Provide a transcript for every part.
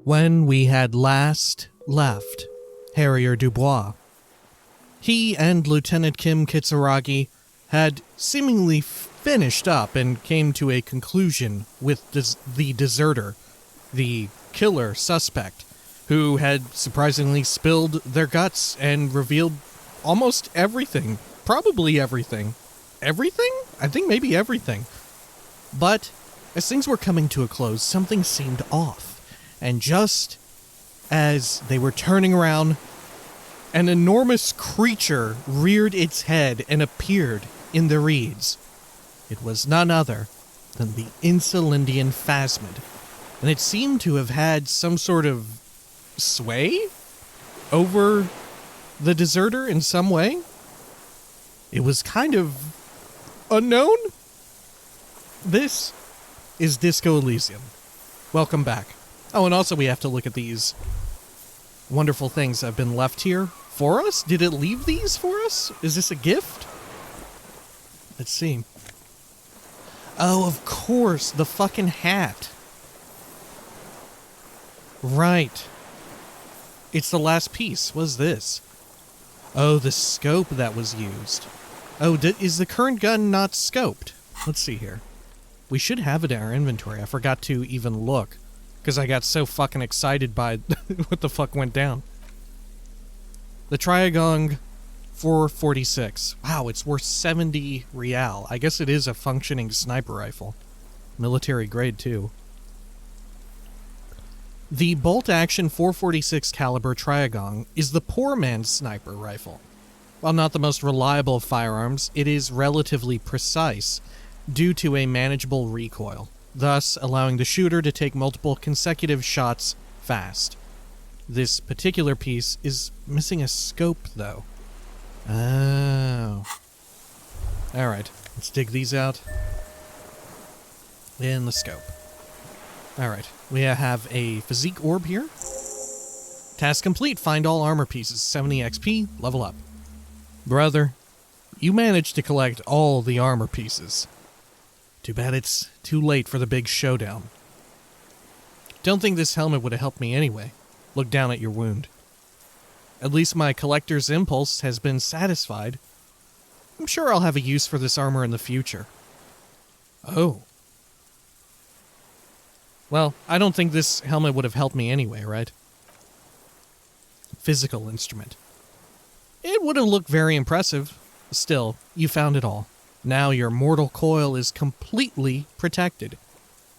When we had last left Harrier Dubois, he and Lieutenant Kim Kitsuragi had seemingly finished up and came to a conclusion with the deserter, the killer suspect, who had surprisingly spilled their guts and revealed almost everything. Probably everything. Everything? I think maybe everything. But as things were coming to a close, something seemed off. And just as they were turning around, an enormous creature reared its head and appeared in the reeds. It was none other than the Insulindian Phasmid, and it seemed to have had some sort of sway over the deserter in some way. It was kind of unknown. This is Disco Elysium. Welcome back. Oh, and also we have to look at these wonderful things that have been left here for us. Did it leave these for us? Is this a gift? Let's see. Oh, of course, the fucking hat. Right. It's the last piece. What's this? Oh, the scope that was used. Oh, is the current gun not scoped? Let's see here. We should have it in our inventory. I forgot to even look, because I got so fucking excited by what the fuck went down. The Triagong 446. Wow, it's worth 70 real. I guess it is a functioning sniper rifle. Military grade, too. The bolt-action 446 caliber Triagong is the poor man's sniper rifle. While not the most reliable of firearms, it is relatively precise due to a manageable recoil, thus allowing the shooter to take multiple consecutive shots fast. This particular piece is missing a scope, though. Oh. Alright, let's dig these out. And the scope. Alright, we have a physique orb here. Task complete, find all armor pieces, 70 XP, level up. Brother, you managed to collect all the armor pieces. Too bad it's too late for the big showdown. Don't think this helmet would have helped me anyway. Look down at your wound. At least my collector's impulse has been satisfied. I'm sure I'll have a use for this armor in the future. Oh. Well, I don't think this helmet would have helped me anyway, right? Physical instrument. It would have looked very impressive. Still, you found it all. Now your mortal coil is completely protected.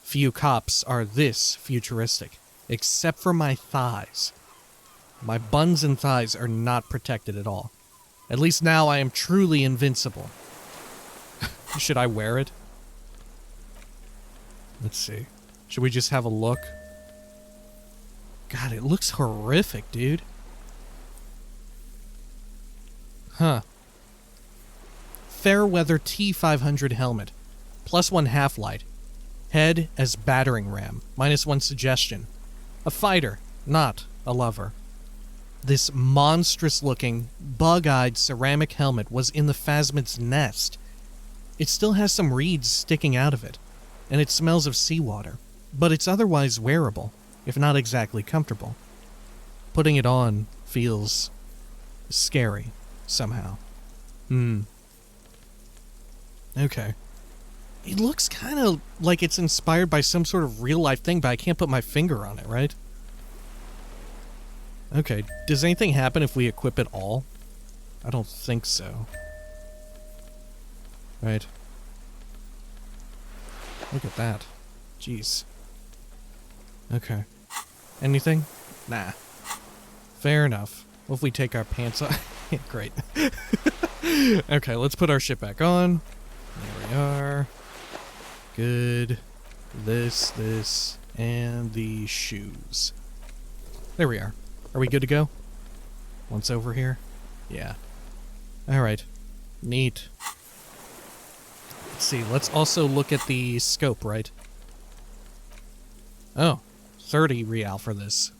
Few cops are this futuristic, except for my thighs. My buns and thighs are not protected at all. At least now I am truly invincible. Should I wear it? Let's see. Should we just have a look? God, it looks horrific, dude. Huh. Fairweather T500 helmet. +1 half-light. Head as battering ram. -1 suggestion. A fighter, not a lover. This monstrous-looking, bug-eyed ceramic helmet was in the Phasmid's nest. It still has some reeds sticking out of it, and it smells of seawater, but it's otherwise wearable, if not exactly comfortable. Putting it on feels scary, somehow. Okay. It looks kind of like it's inspired by some sort of real-life thing, but I can't put my finger on it, right? Okay, does anything happen if we equip it all? I don't think so. Right. Look at that. Jeez. Okay. Anything? Nah. Fair enough. What if we take our pants off? Yeah, great. Okay, let's put our shit back on. There we are. Good. This, and the shoes. There we are. Are we good to go? Once over here? Yeah. Alright. Neat. Let's see, let's also look at the scope, right? Oh, 30 real for this.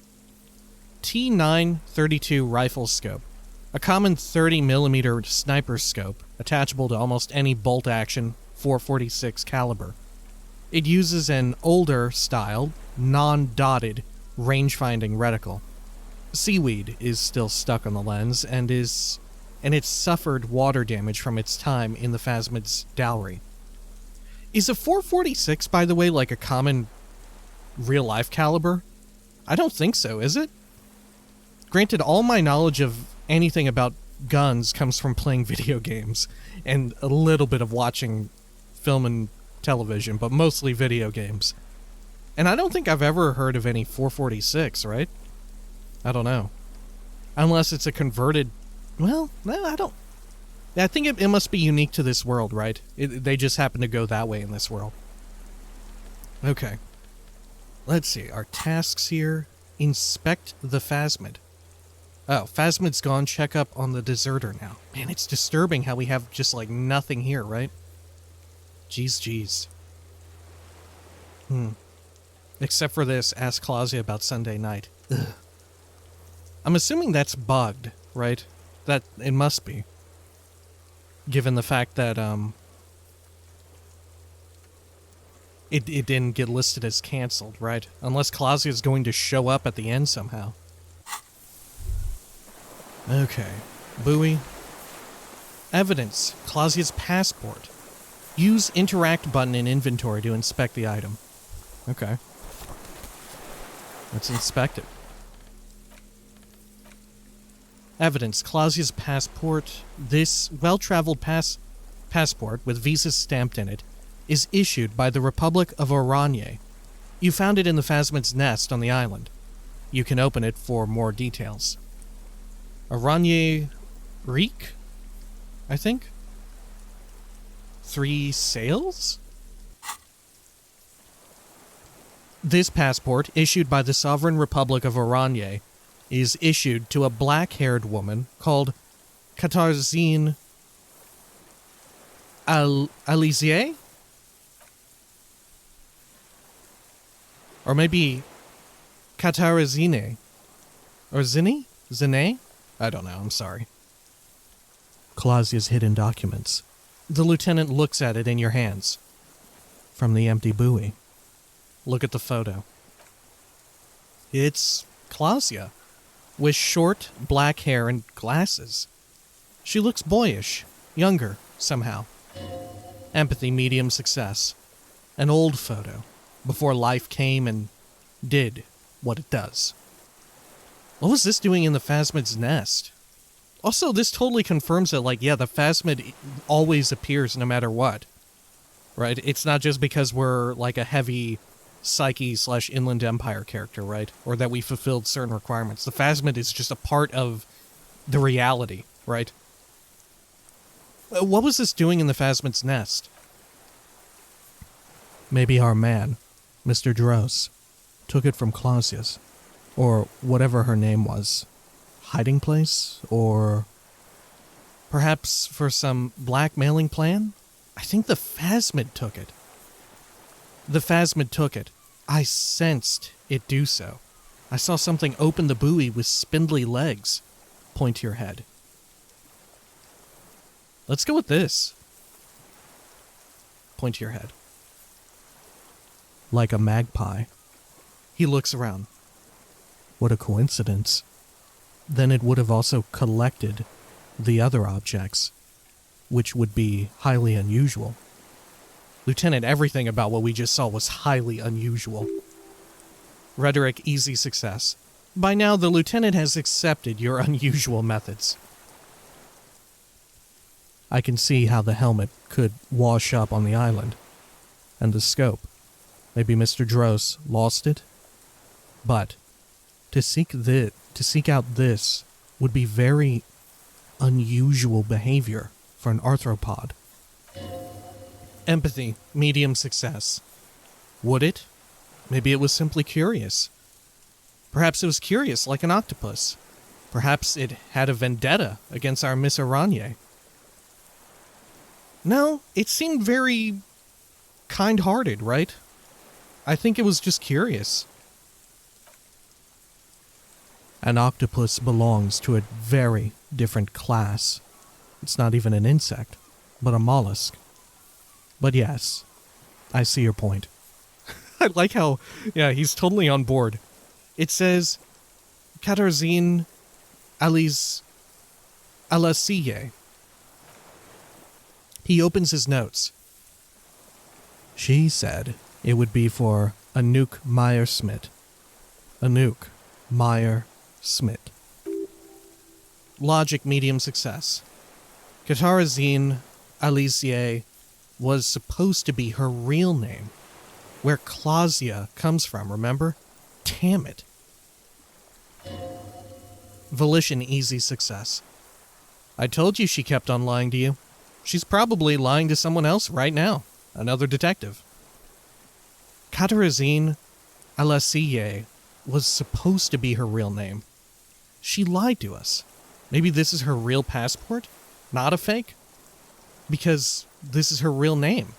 T932 rifle scope. A common 30mm sniper scope, attachable to almost any bolt-action 446 caliber. It uses an older style, non-dotted range-finding reticle. Seaweed is still stuck on the lens and it's suffered water damage from its time in the Phasmid's dowry. Is a 446, by the way, like a common real-life caliber? I don't think so, is it? Granted, all my knowledge of anything about guns comes from playing video games and a little bit of watching film and television, but mostly video games. And I don't think I've ever heard of any 446, right? I don't know. Unless it's a converted... Well, no, I don't... I think it must be unique to this world, right? They just happen to go that way in this world. Okay. Let's see. Our tasks here. Inspect the Phasmid. Oh, Phasmid's gone. Check up on the deserter now. Man, it's disturbing how we have just, like, nothing here, right? Jeez. Except for this, ask Clausia about Sunday night. Ugh. I'm assuming that's bugged, right? That it must be. Given the fact that, it didn't get listed as canceled, right? Unless Clausia's going to show up at the end somehow. Okay. Buoy. Evidence. Clausia's passport. Use interact button in inventory to inspect the item. Okay. Let's inspect it. Evidence. Clausia's passport. This well-traveled passport with visas stamped in it is issued by the Republic of Oranje. You found it in the Phasmid's nest on the island. You can open it for more details. Oranje Reek? I think? 3 sails? This passport, issued by the Sovereign Republic of Oranje, is issued to a black-haired woman called Katarzyne Alizier? Or maybe Katarzine? Or Zine? Zine? I don't know, I'm sorry. Clausia's hidden documents. The lieutenant looks at it in your hands. From the empty buoy. Look at the photo. It's Clausia, with short, black hair and glasses. She looks boyish, younger, somehow. Empathy, medium success. An old photo, before life came and did what it does. What was this doing in the Phasmid's nest? Also, this totally confirms that, like, yeah, the Phasmid always appears no matter what. Right? It's not just because we're, like, a heavy Psyche/Inland Empire character, right? Or that we fulfilled certain requirements. The Phasmid is just a part of the reality, right? What was this doing in the Phasmid's nest? Maybe our man, Mr. Dross, took it from Clausia's, or whatever her name was. Hiding place? Or perhaps for some blackmailing plan? I think the Phasmid took it. The Phasmid took it. I sensed it do so. I saw something open the buoy with spindly legs. Point to your head. Let's go with this. Point to your head. Like a magpie. He looks around. What a coincidence. Then it would have also collected the other objects, which would be highly unusual. Lieutenant, everything about what we just saw was highly unusual. Rhetoric, easy success. By now, the lieutenant has accepted your unusual methods. I can see how the helmet could wash up on the island. And the scope. Maybe Mr. Dross lost it? But to seek out this would be very unusual behavior for an arthropod. Empathy, medium success. Would it? Maybe it was simply curious. Perhaps it was curious like an octopus. Perhaps it had a vendetta against our Miss Oranje. No, it seemed very kind-hearted, right? I think it was just curious. An octopus belongs to a very different class. It's not even an insect, but a mollusk. But yes, I see your point. I like how, yeah, he's totally on board. It says Katarzyne Alasiye. He opens his notes. She said it would be for Anouk Meyer-Smith. Anouk Meyer-Smith. Logic medium success. Katarzyne Alasiye was supposed to be her real name. Where Clausia comes from, remember? Damn it. Volition easy success. I told you she kept on lying to you. She's probably lying to someone else right now. Another detective. Katarzyne Alasiye was supposed to be her real name. She lied to us. Maybe this is her real passport? Not a fake? Because this is her real name.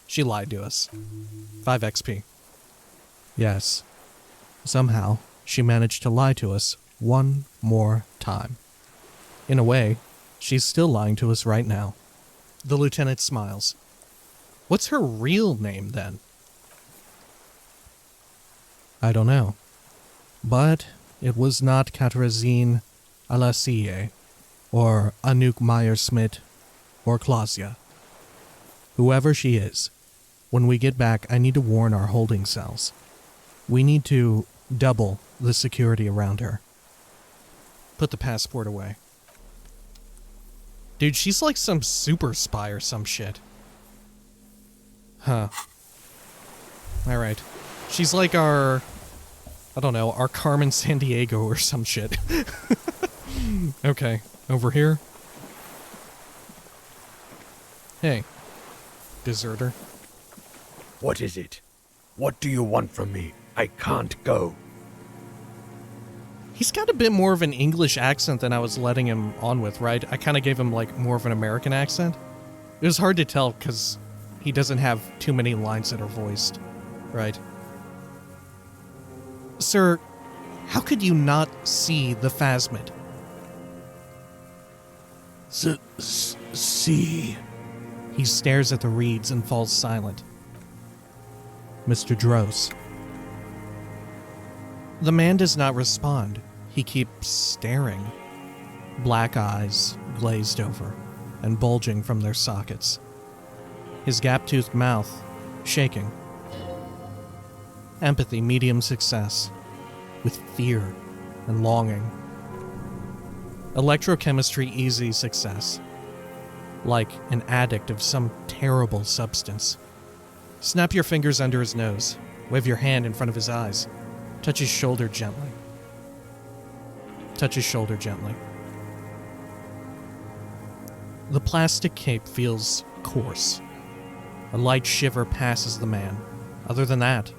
She lied to us. 5 XP. Yes. Somehow, she managed to lie to us one more time. In a way, she's still lying to us right now. The lieutenant smiles. What's her real name, then? I don't know. But it was not Katarzyne Alasiye, or Anouk Meyer-Smith, or Clausia. Whoever she is, when we get back, I need to warn our holding cells. We need to double the security around her. Put the passport away. Dude, she's like some super spy or some shit. Huh. Alright. She's like our Carmen Sandiego or some shit. Okay, over here. Hey, deserter. What is it? What do you want from me? I can't go. He's got a bit more of an English accent than I was letting him on with, right? I kind of gave him, like, more of an American accent. It was hard to tell because he doesn't have too many lines that are voiced, right? Sir, how could you not see the phasmid? See. He stares at the reeds and falls silent. Mr. Dross. The man does not respond. He keeps staring. Black eyes glazed over and bulging from their sockets. His gap-toothed mouth shaking. Empathy medium success. With fear and longing. Electrochemistry easy success. Like an addict of some terrible substance. Snap your fingers under his nose. Wave your hand in front of his eyes. Touch his shoulder gently. Touch his shoulder gently. The plastic cape feels coarse. A light shiver passes the man. Other than that,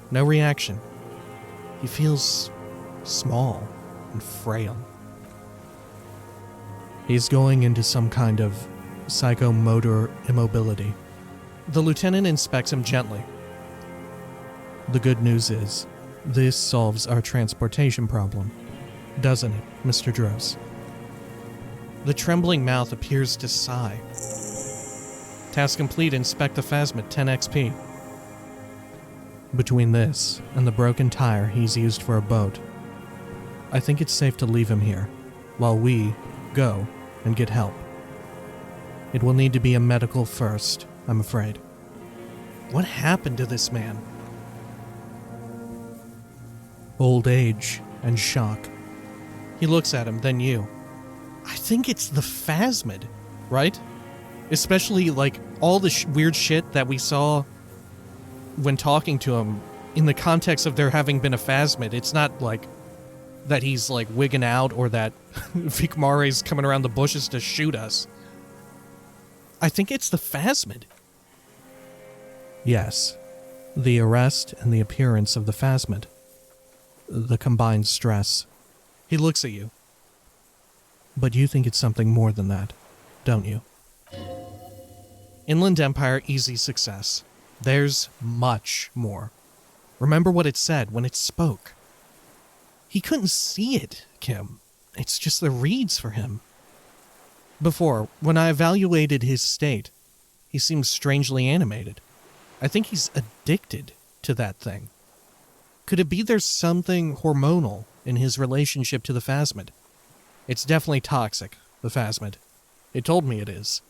no reaction. He feels small and frail. He's going into some kind of psychomotor immobility. The lieutenant inspects him gently. The good news is, this solves our transportation problem. Doesn't it, Mr. Dross? The trembling mouth appears to sigh. Task complete, inspect the phasmid, 10 XP. Between this and the broken tire he's used for a boat, I think it's safe to leave him here, while we go and get help. It will need to be a medical first, I'm afraid. What happened to this man? Old age and shock. He looks at him, then you. I think it's the phasmid, right? Especially, like, all the weird shit that we saw when talking to him in the context of there having been a phasmid. It's not, like, that he's, like, wigging out or that Vikmare's coming around the bushes to shoot us. I think it's the phasmid. Yes. The arrest and the appearance of the phasmid. The combined stress. He looks at you. But you think it's something more than that, don't you? Inland Empire, easy success. There's much more. Remember what it said when it spoke. He couldn't see it, Kim. It's just the reeds for him. Before, when I evaluated his state, he seemed strangely animated. I think he's addicted to that thing. Could it be there's something hormonal in his relationship to the phasmid? It's definitely toxic, the phasmid. It told me it is.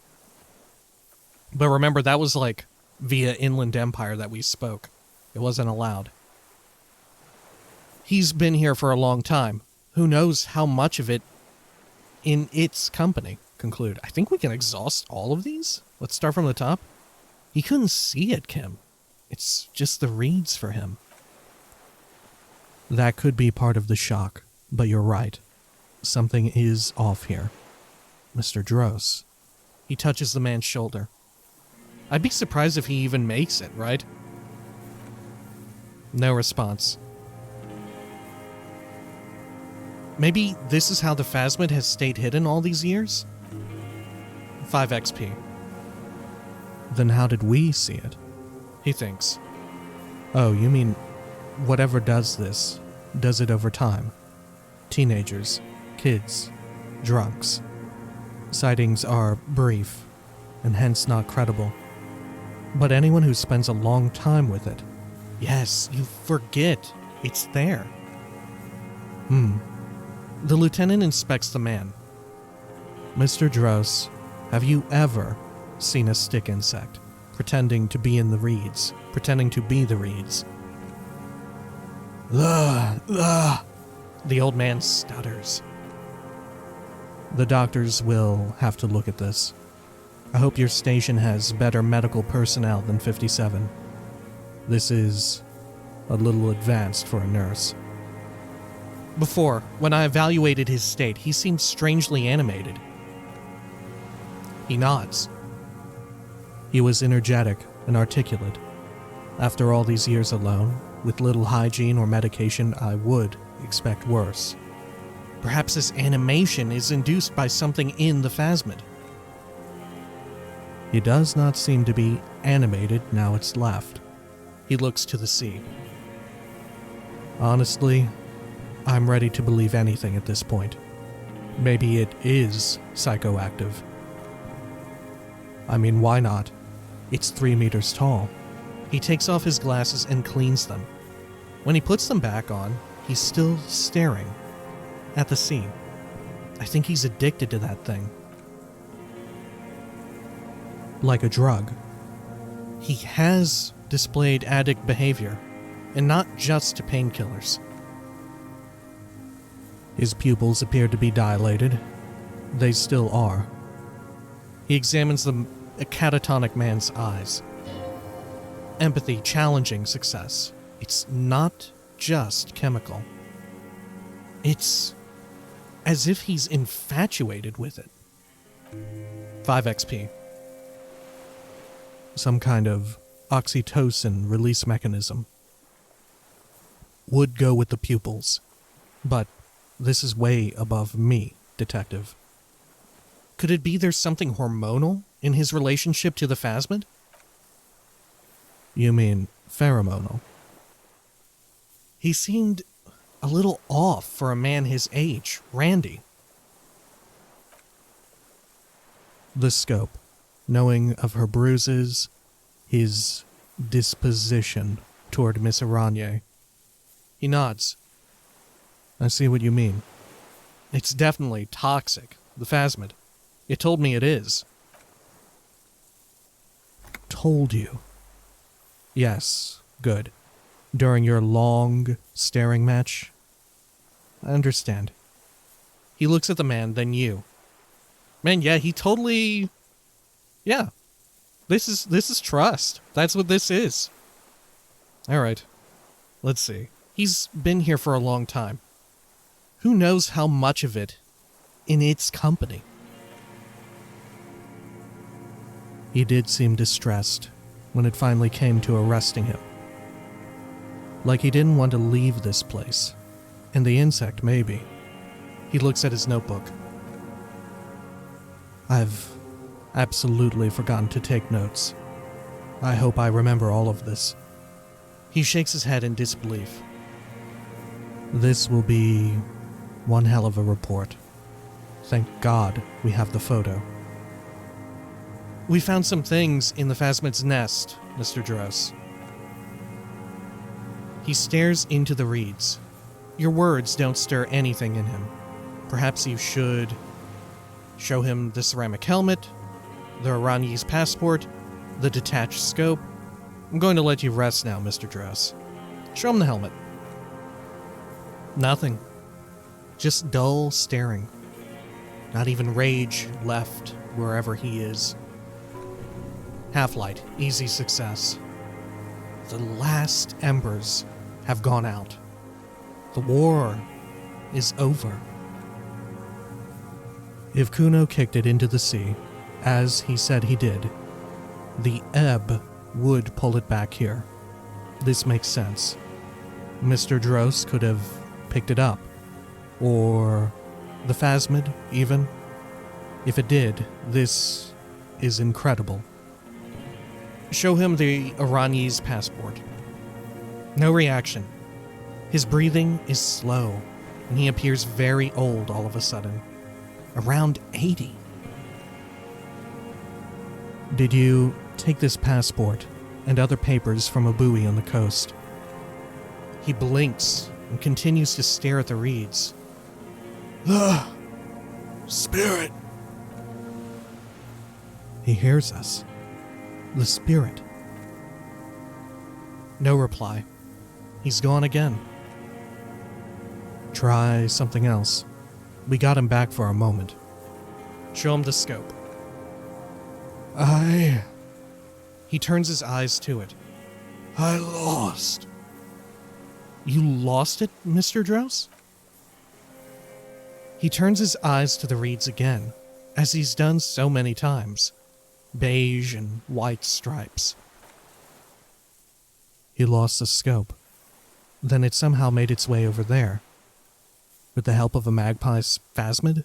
But remember, that was like via Inland Empire that we spoke. It wasn't allowed. He's been here for a long time. Who knows how much of it in its company? Conclude. I think we can exhaust all of these? Let's start from the top. He couldn't see it, Kim. It's just the reeds for him. That could be part of the shock, but you're right. Something is off here. Mr. Dross. He touches the man's shoulder. I'd be surprised if he even makes it, right? No response. Maybe this is how the phasmid has stayed hidden all these years? 5 XP. Then how did we see it? He thinks. Oh, you mean whatever does this, does it over time? Teenagers, kids, drunks. Sightings are brief, and hence not credible. But anyone who spends a long time with it, yes, you forget it's there. The lieutenant inspects the man. Mr. Dross, have you ever seen a stick insect, pretending to be in the reeds, pretending to be the reeds? The old man stutters. The doctors will have to look at this. I hope your station has better medical personnel than 57. This is a little advanced for a nurse. Before, when I evaluated his state, he seemed strangely animated. He nods. He was energetic and articulate. After all these years alone, with little hygiene or medication, I would expect worse. Perhaps this animation is induced by something in the phasmid. He does not seem to be animated now it's left. He looks to the sea. Honestly, I'm ready to believe anything at this point. Maybe it is psychoactive. I mean, why not? It's 3 meters tall. He takes off his glasses and cleans them. When he puts them back on, he's still staring at the sea. I think he's addicted to that thing. Like a drug. He has displayed addict behavior, and not just to painkillers. His pupils appear to be dilated. They still are. He examines the catatonic man's eyes. Empathy, challenging success. It's not just chemical. It's as if he's infatuated with it. 5 XP. Some kind of oxytocin release mechanism. Would go with the pupils, but this is way above me, detective. Could it be there's something hormonal in his relationship to the phasmid? You mean pheromonal? He seemed a little off for a man his age, Randy. The scope, knowing of her bruises, his disposition toward Miss Aranye. He nods. I see what you mean. It's definitely toxic, the phasmid. It told me it is. Told you? Yes, good. During your long staring match? I understand. He looks at the man, then you. Man, yeah, he totally... Yeah. This is trust. That's what this is. Alright. Let's see. He's been here for a long time. Who knows how much of it in its company? He did seem distressed when it finally came to arresting him. Like he didn't want to leave this place. And the insect, maybe. He looks at his notebook. I've absolutely forgotten to take notes. I hope I remember all of this. He shakes his head in disbelief. This will be one hell of a report. Thank God we have the photo. We found some things in the phasmid's nest, Mr. Dross. He stares into the reeds. Your words don't stir anything in him. Perhaps you should show him the ceramic helmet, the Irani's passport, the detached scope. I'm going to let you rest now, Mr. Dross. Show him the helmet. Nothing. Just dull staring. Not even rage left wherever he is. Half-light, easy success. The last embers have gone out. The war is over. If Kuno kicked it into the sea, as he said he did, the ebb would pull it back here. This makes sense. Mr. Dross could have picked it up. Or the Phasmid, even. If it did, this is incredible. Show him the Irani's passport. No reaction. His breathing is slow, and he appears very old all of a sudden. Around 80. Did you take this passport and other papers from a buoy on the coast? He blinks and continues to stare at the reeds. The spirit. He hears us. The spirit. No reply. He's gone again. Try something else. We got him back for a moment. Show him the scope. He turns his eyes to it. I lost. You lost it, Mr. Dross? He turns his eyes to the reeds again, as he's done so many times. Beige and white stripes. He lost the scope. Then it somehow made its way over there. With the help of a magpie's phasmid?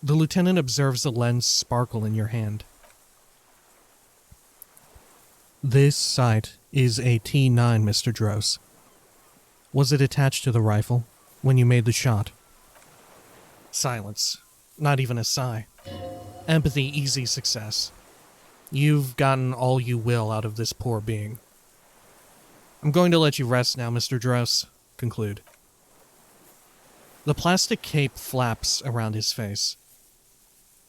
The lieutenant observes the lens sparkle in your hand. This sight is a T9, Mr. Dross. Was it attached to the rifle when you made the shot? Silence. Not even a sigh. Empathy, easy success. You've gotten all you will out of this poor being. I'm going to let you rest now, Mr. Dross. Conclude. The plastic cape flaps around his face.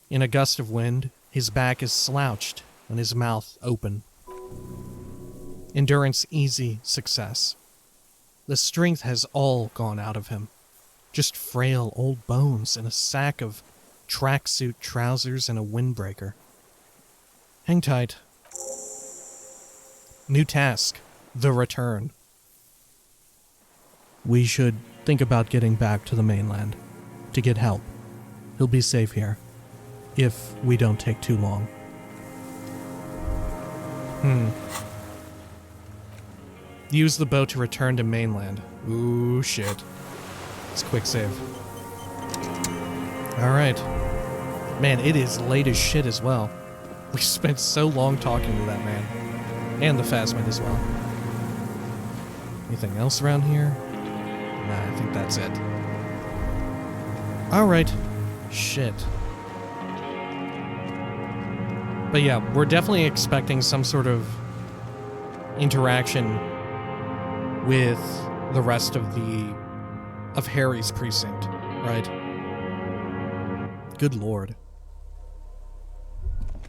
In a gust of wind, his back is slouched and his mouth open. Endurance, easy success. The strength has all gone out of him. Just frail old bones and a sack of tracksuit trousers and a windbreaker. Hang tight. New task. The return. We should think about getting back to the mainland. To get help. He'll be safe here. If we don't take too long. Use the boat to return to mainland. Ooh, shit. It's quick save. Alright. Man, it is late as shit as well. We spent so long talking to that man. And the Phasmid as well. Anything else around here? Nah, I think that's it. Alright. Shit. But yeah, we're definitely expecting some sort of interaction with the rest of Harry's precinct, right? Good lord.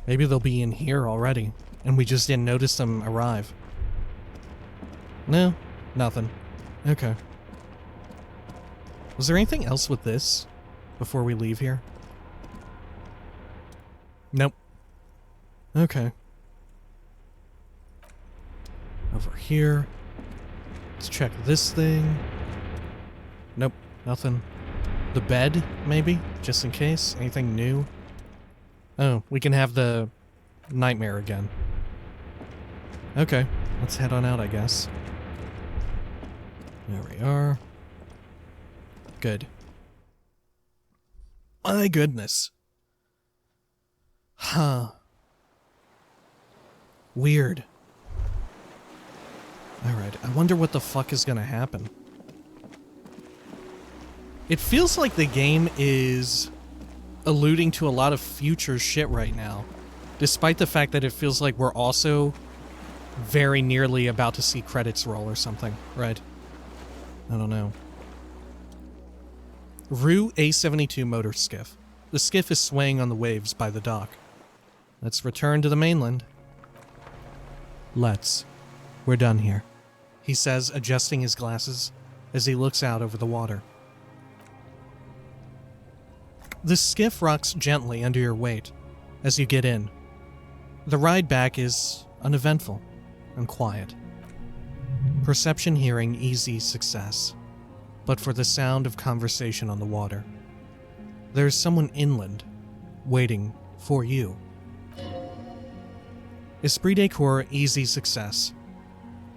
Maybe they'll be in here already, and we just didn't notice them arrive. No, nothing. Okay. Was there anything else with this before we leave here? Nope. Okay. Over here. Let's check this thing. Nope, nothing. The bed, maybe? Just in case? Anything new? Oh, we can have the nightmare again. Okay, let's head on out, I guess. There we are. Good. My goodness. Huh. Weird. Alright, I wonder what the fuck is gonna happen. It feels like the game is alluding to a lot of future shit right now. Despite the fact that it feels like we're also very nearly about to see credits roll or something, right? I don't know. Rue A72 motor skiff. The skiff is swaying on the waves by the dock. Let's return to the mainland. Let's. We're done here, he says, adjusting his glasses as he looks out over the water. The skiff rocks gently under your weight as you get in. The ride back is uneventful and quiet. Perception hearing easy success, but for the sound of conversation on the water. There's someone inland, waiting for you. Esprit de corps easy success.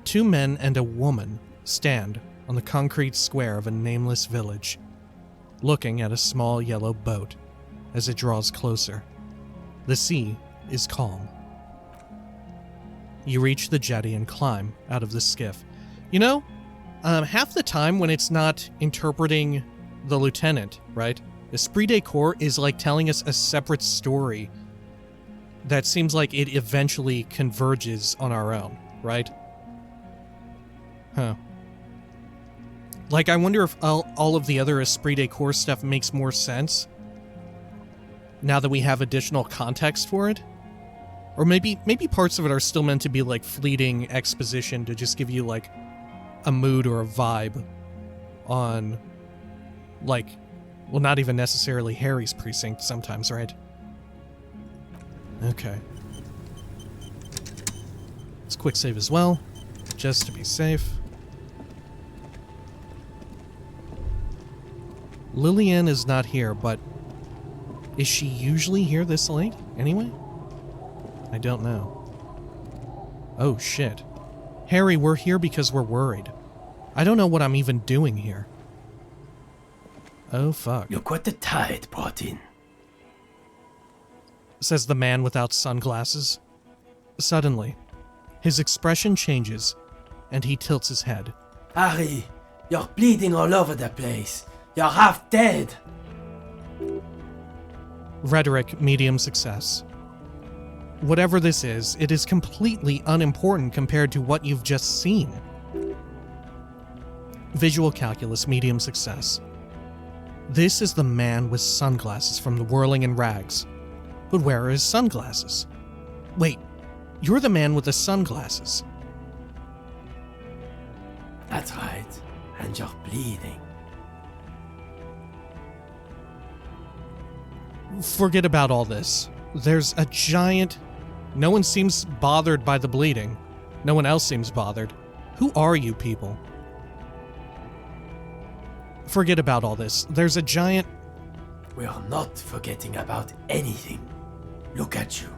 2 men and a woman stand on the concrete square of a nameless village, looking at a small yellow boat as it draws closer. The sea is calm. You reach the jetty and climb out of the skiff. You know, half the time when it's not interpreting the lieutenant, right? Esprit de corps is like telling us a separate story that seems like it eventually converges on our own, right? Huh. Like, I wonder if all of the other Esprit de corps stuff makes more sense now that we have additional context for it. Or maybe parts of it are still meant to be like fleeting exposition to just give you like a mood or a vibe on, like, well, not even necessarily Harry's precinct sometimes, right? Okay. Let's quick save as well, just to be safe. Lillian is not here, but is she usually here this late anyway? I don't know. Oh shit. Harry, we're here because we're worried. I don't know what I'm even doing here. Oh fuck. Look what the tide brought in, says the man without sunglasses. Suddenly, his expression changes, and he tilts his head. Harry, you're bleeding all over the place. You're half dead. Rhetoric, medium success. Whatever this is, it is completely unimportant compared to what you've just seen. Visual calculus, medium success. This is the man with sunglasses from the Whirling in Rags. But where are his sunglasses? Wait, you're the man with the sunglasses. That's right. And you're bleeding. Forget about all this. There's a giant... No one seems bothered by the bleeding. No one else seems bothered. Who are you people? Forget about all this. There's a giant... We're not forgetting about anything. Look at you.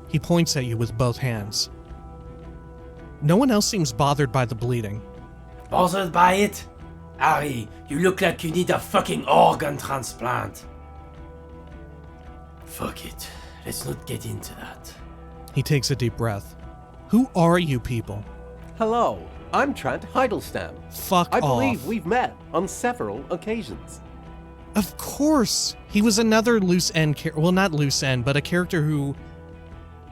He points at you with both hands. No one else seems bothered by the bleeding. Bothered by it? Harry, you look like you need a fucking organ transplant. Fuck it. Let's not get into that. He takes a deep breath. Who are you people? Hello, I'm Trent Heidelstein. Fuck I off. believe we've met on several occasions. Of course! He was another loose end well, not loose end, but a character who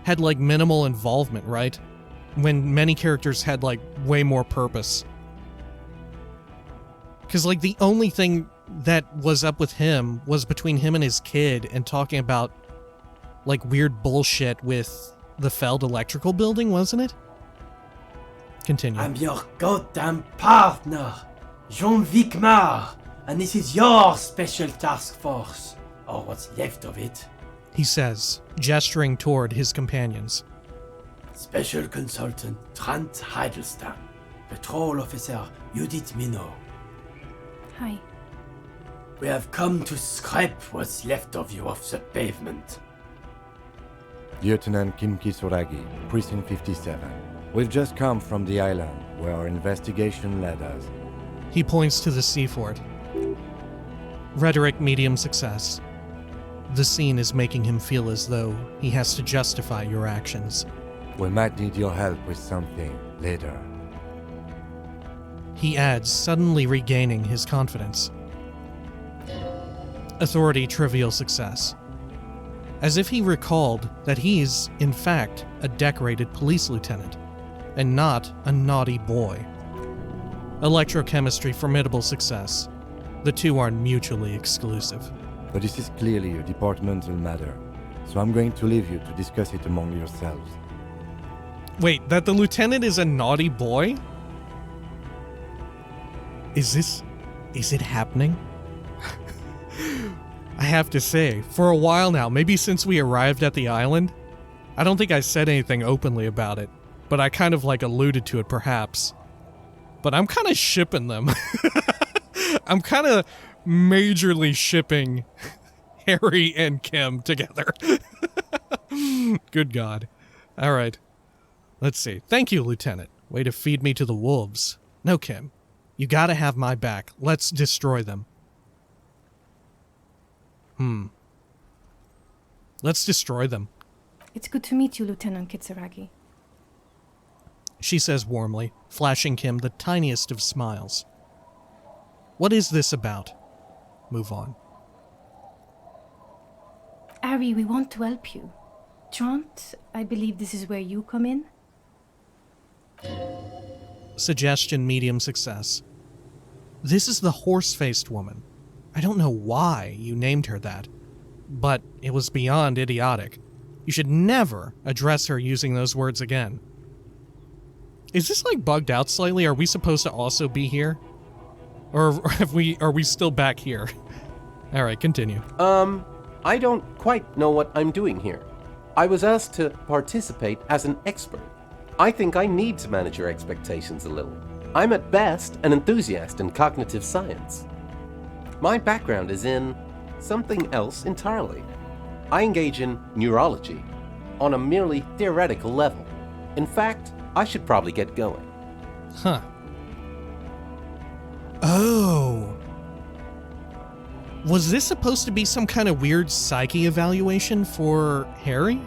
had, like, minimal involvement, right? When many characters had, like, way more purpose. Because, like, the only thing that was up with him was between him and his kid and talking about, like, weird bullshit with the Feld electrical building, wasn't it? Continue. I'm your goddamn partner, Jean-Vic Mar, and this is your special task force, or what's left of it. He says, gesturing toward his companions. Special Consultant Trent Heidelstein, Patrol Officer Judith Minot. Hi. We have come to scrape what's left of you off the pavement. Lieutenant Kim Kisuragi, Precinct 57. We've just come from the island where our investigation led us. He points to the sea fort. Rhetoric, medium success. The scene is making him feel as though he has to justify your actions. We might need your help with something later. He adds, suddenly regaining his confidence. Authority, trivial success. as if he recalled that he's, in fact, a decorated police lieutenant, and not a naughty boy. Electrochemistry, formidable success. The two aren't mutually exclusive. But this is clearly a departmental matter, so I'm going to leave you to discuss it among yourselves. Wait, that the lieutenant is a naughty boy? Is it happening? I have to say, for a while now, maybe since we arrived at the island, I don't think I said anything openly about it, but I kind of alluded to it perhaps. But I'm kind of shipping them. I'm kind of majorly shipping Harry and Kim together. Good God. All right. Let's see. Thank you, Lieutenant. Way to feed me to the wolves. No, Kim. You gotta have my back. Let's destroy them. Let's destroy them. It's good to meet you, Lieutenant Kitsuragi. She says warmly, flashing Kim the tiniest of smiles. What is this about? Move on. Ari, we want to help you. Trant, I believe this is where you come in? Suggestion medium success. This is the horse-faced woman. I don't know why you named her that, but it was beyond idiotic. You should never address her using those words again. Is this bugged out slightly? Are we supposed to also be here? Or are we still back here? Alright, continue. I don't quite know what I'm doing here. I was asked to participate as an expert. I think I need to manage your expectations a little. I'm at best an enthusiast in cognitive science. My background is in something else entirely. I engage in neurology on a merely theoretical level. In fact, I should probably get going. Huh. Oh. Was this supposed to be some kind of weird psyche evaluation for Harry?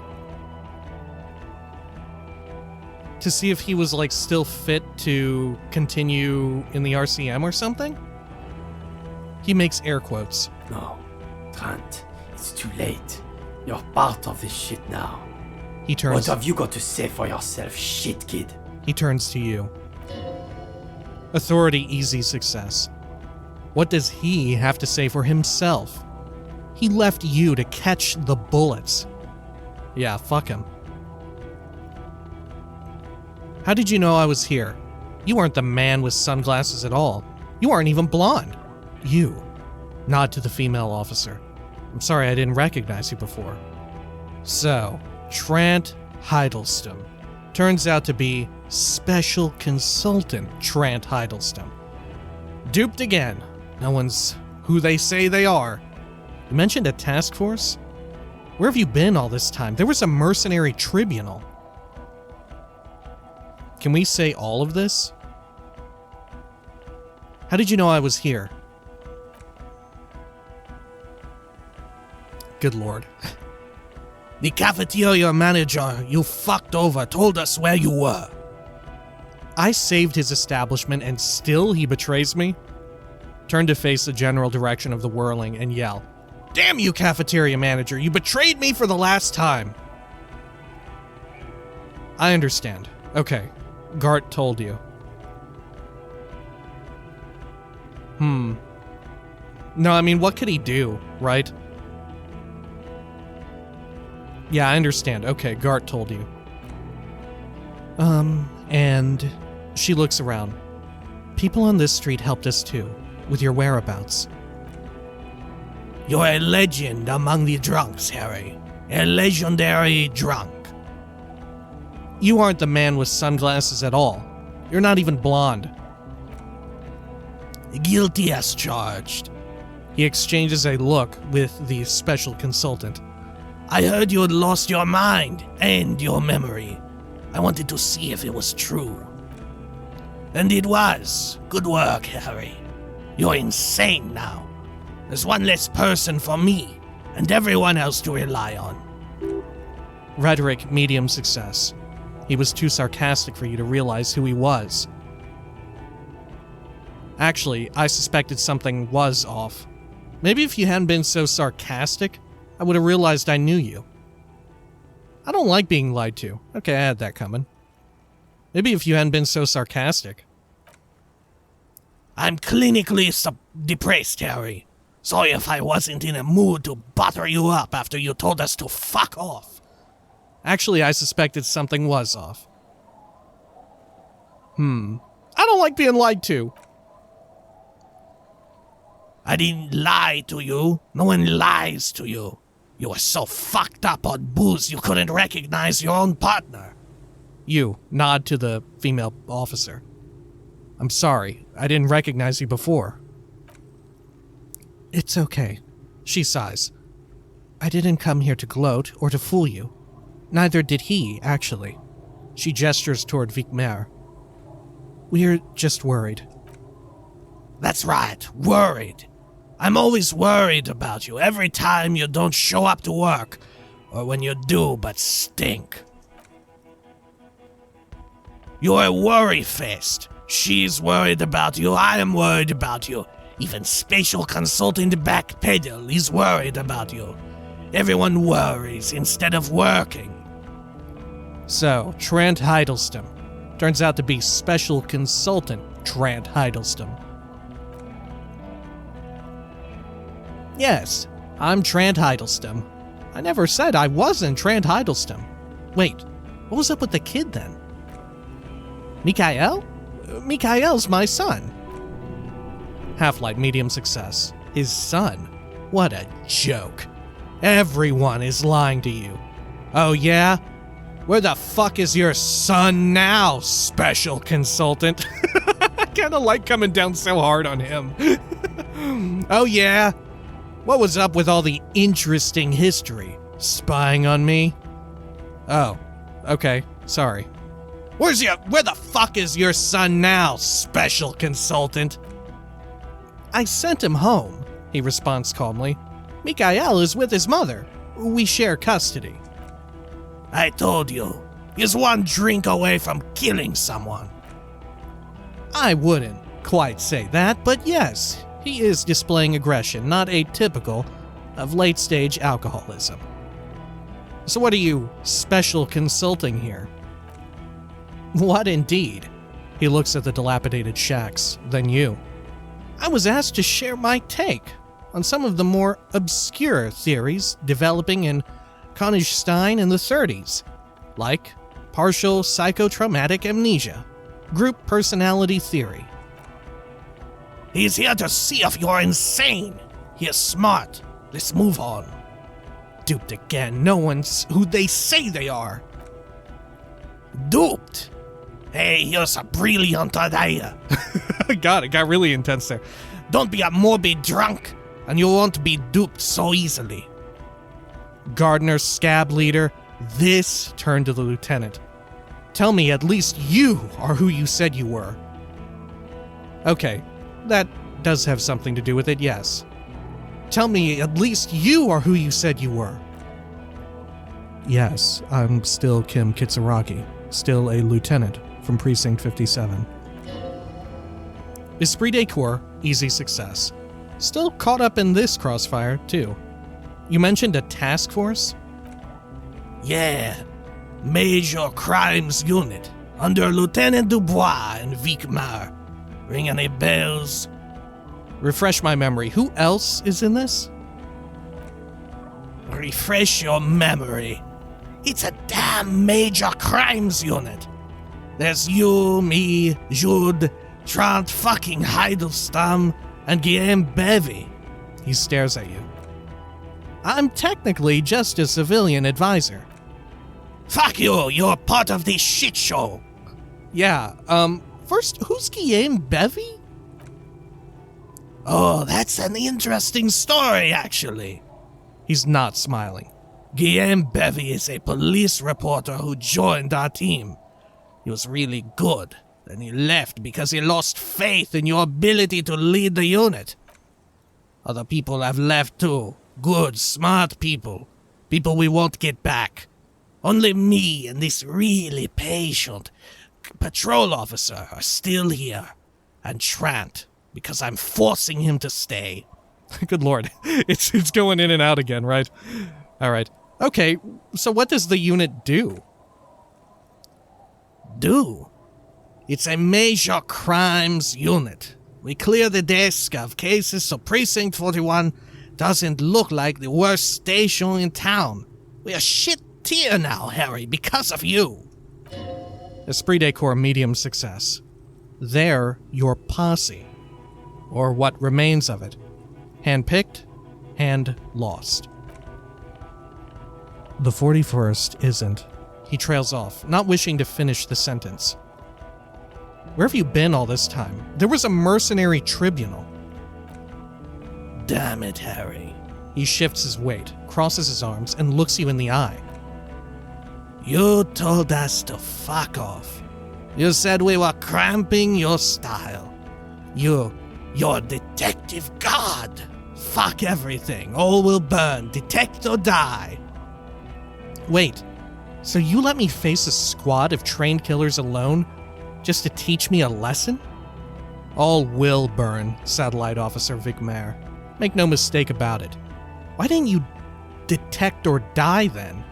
To see if he was still fit to continue in the RCM or something? He makes air quotes. No, Trant, it's too late. You're part of this shit now. He turns. What have you got to say for yourself, shit kid? He turns to you. Authority, easy success. What does he have to say for himself? He left you to catch the bullets. Yeah, fuck him. How did you know I was here? You weren't the man with sunglasses at all. You aren't even blonde. You. Nod to the female officer. I'm sorry I didn't recognize you before. So, Trant Hiddleston. Turns out to be Special Consultant Trant Hiddleston. Duped again. No one's who they say they are. You mentioned a task force? Where have you been all this time? There was a mercenary tribunal. Can we say all of this? How did you know I was here? Good lord. The cafeteria manager you fucked over told us where you were. I saved his establishment and still he betrays me? Turn to face the general direction of the whirling and yell, "Damn you, cafeteria manager, you betrayed me for the last time!" I understand. Okay, Gart told you. No, I mean, what could he do, right? Yeah, I understand. Okay, Gart told you. And she looks around. People on this street helped us too, with your whereabouts. You're a legend among the drunks, Harry. A legendary drunk. You aren't the man with sunglasses at all. You're not even blonde. Guilty as charged. He exchanges a look with the special consultant. I heard you had lost your mind and your memory. I wanted to see if it was true. And it was. Good work, Harry. You're insane now. There's one less person for me, and everyone else to rely on. Rhetoric, medium success. He was too sarcastic for you to realize who he was. Actually, I suspected something was off. Maybe if you hadn't been so sarcastic, I would have realized I knew you. I don't like being lied to. Okay, I had that coming. Maybe if you hadn't been so sarcastic. I'm clinically depressed, Harry. Sorry if I wasn't in a mood to butter you up after you told us to fuck off. Actually, I suspected something was off. I don't like being lied to. I didn't lie to you. No one lies to you. You were so fucked up on booze you couldn't recognize your own partner. You nod to the female officer. I'm sorry, I didn't recognize you before. It's okay, she sighs. I didn't come here to gloat or to fool you. Neither did he, actually. She gestures toward Vicmer. We're just worried. That's right, worried. I'm always worried about you every time you don't show up to work, or when you do but stink. You're a worry fest. She's worried about you, I am worried about you. Even Spatial Consultant Backpedal is worried about you. Everyone worries instead of working. So, Trent Heidelstone. Turns out to be Special Consultant Trent Heidelstone. Yes, I'm Trent Heidelstone. I never said I wasn't Trent Heidelstone. Wait, what was up with the kid then? Mikael? Mikael's my son. Half-Light medium success. His son? What a joke. Everyone is lying to you. Oh yeah? Where the fuck is your son now, Special Consultant? I kinda like coming down so hard on him. Oh yeah? What was up with all the interesting history? Spying on me? Oh, okay, sorry. Where the fuck is your son now, Special Consultant? I sent him home, he responds calmly. Mikael is with his mother. We share custody. I told you, he's one drink away from killing someone. I wouldn't quite say that, but yes, he is displaying aggression, not atypical of late-stage alcoholism. So what are you special consulting here? What indeed? He looks at the dilapidated shacks, then you. I was asked to share my take on some of the more obscure theories developing in Königstein in the 30s, like partial psychotraumatic amnesia, group personality theory. He's here to see if you're insane. He is smart. Let's move on. Duped again. No one's who they say they are. Duped? Hey, here's a brilliant idea. God, it got really intense there. Don't be a morbid drunk, and you won't be duped so easily. Gardner, scab leader, this turned to the lieutenant. Tell me at least you are who you said you were. Okay, that does have something to do with it, yes. Tell me at least you are who you said you were. Yes, I'm still Kim Kitsuragi, still a lieutenant from Precinct 57. Esprit de Corps, easy success. Still caught up in this crossfire, too. You mentioned a task force? Yeah, Major Crimes Unit, under Lieutenant Dubois and Vicmar. Ring any bells? Refresh my memory. Who else is in this? Refresh your memory. It's a damn Major Crimes Unit. There's you, me, Jude, Trant fucking Heidelstone, and Guillaume Bevy. He stares at you. I'm technically just a civilian advisor. Fuck you, you're part of this shit show. Yeah, first, who's Guillaume Bevy? Oh, that's an interesting story, actually. He's not smiling. Guillaume Bevy is a police reporter who joined our team. He was really good. Then he left because he lost faith in your ability to lead the unit. Other people have left too. Good, smart people. People we won't get back. Only me and this really patient patrol officer are still here. And Trant, because I'm forcing him to stay. Good lord. It's going in and out again, right? Alright. Okay, so what does the unit do? It's a major crimes unit. We clear the desk of cases so Precinct 41 doesn't look like the worst station in town. We are shit tier now, Harry, because of you. Esprit de Corps medium success. They're your posse. Or what remains of it. Hand-picked, hand lost. The 41st isn't. He trails off, not wishing to finish the sentence. Where have you been all this time? There was a mercenary tribunal. Damn it, Harry. He shifts his weight, crosses his arms, and looks you in the eye. You told us to fuck off. You said we were cramping your style. You're detective god. Fuck everything. All will burn. Detect or die. Wait, so you let me face a squad of trained killers alone just to teach me a lesson? All will burn, Satellite Officer Vigmar. Make no mistake about it. Why didn't you detect or die then?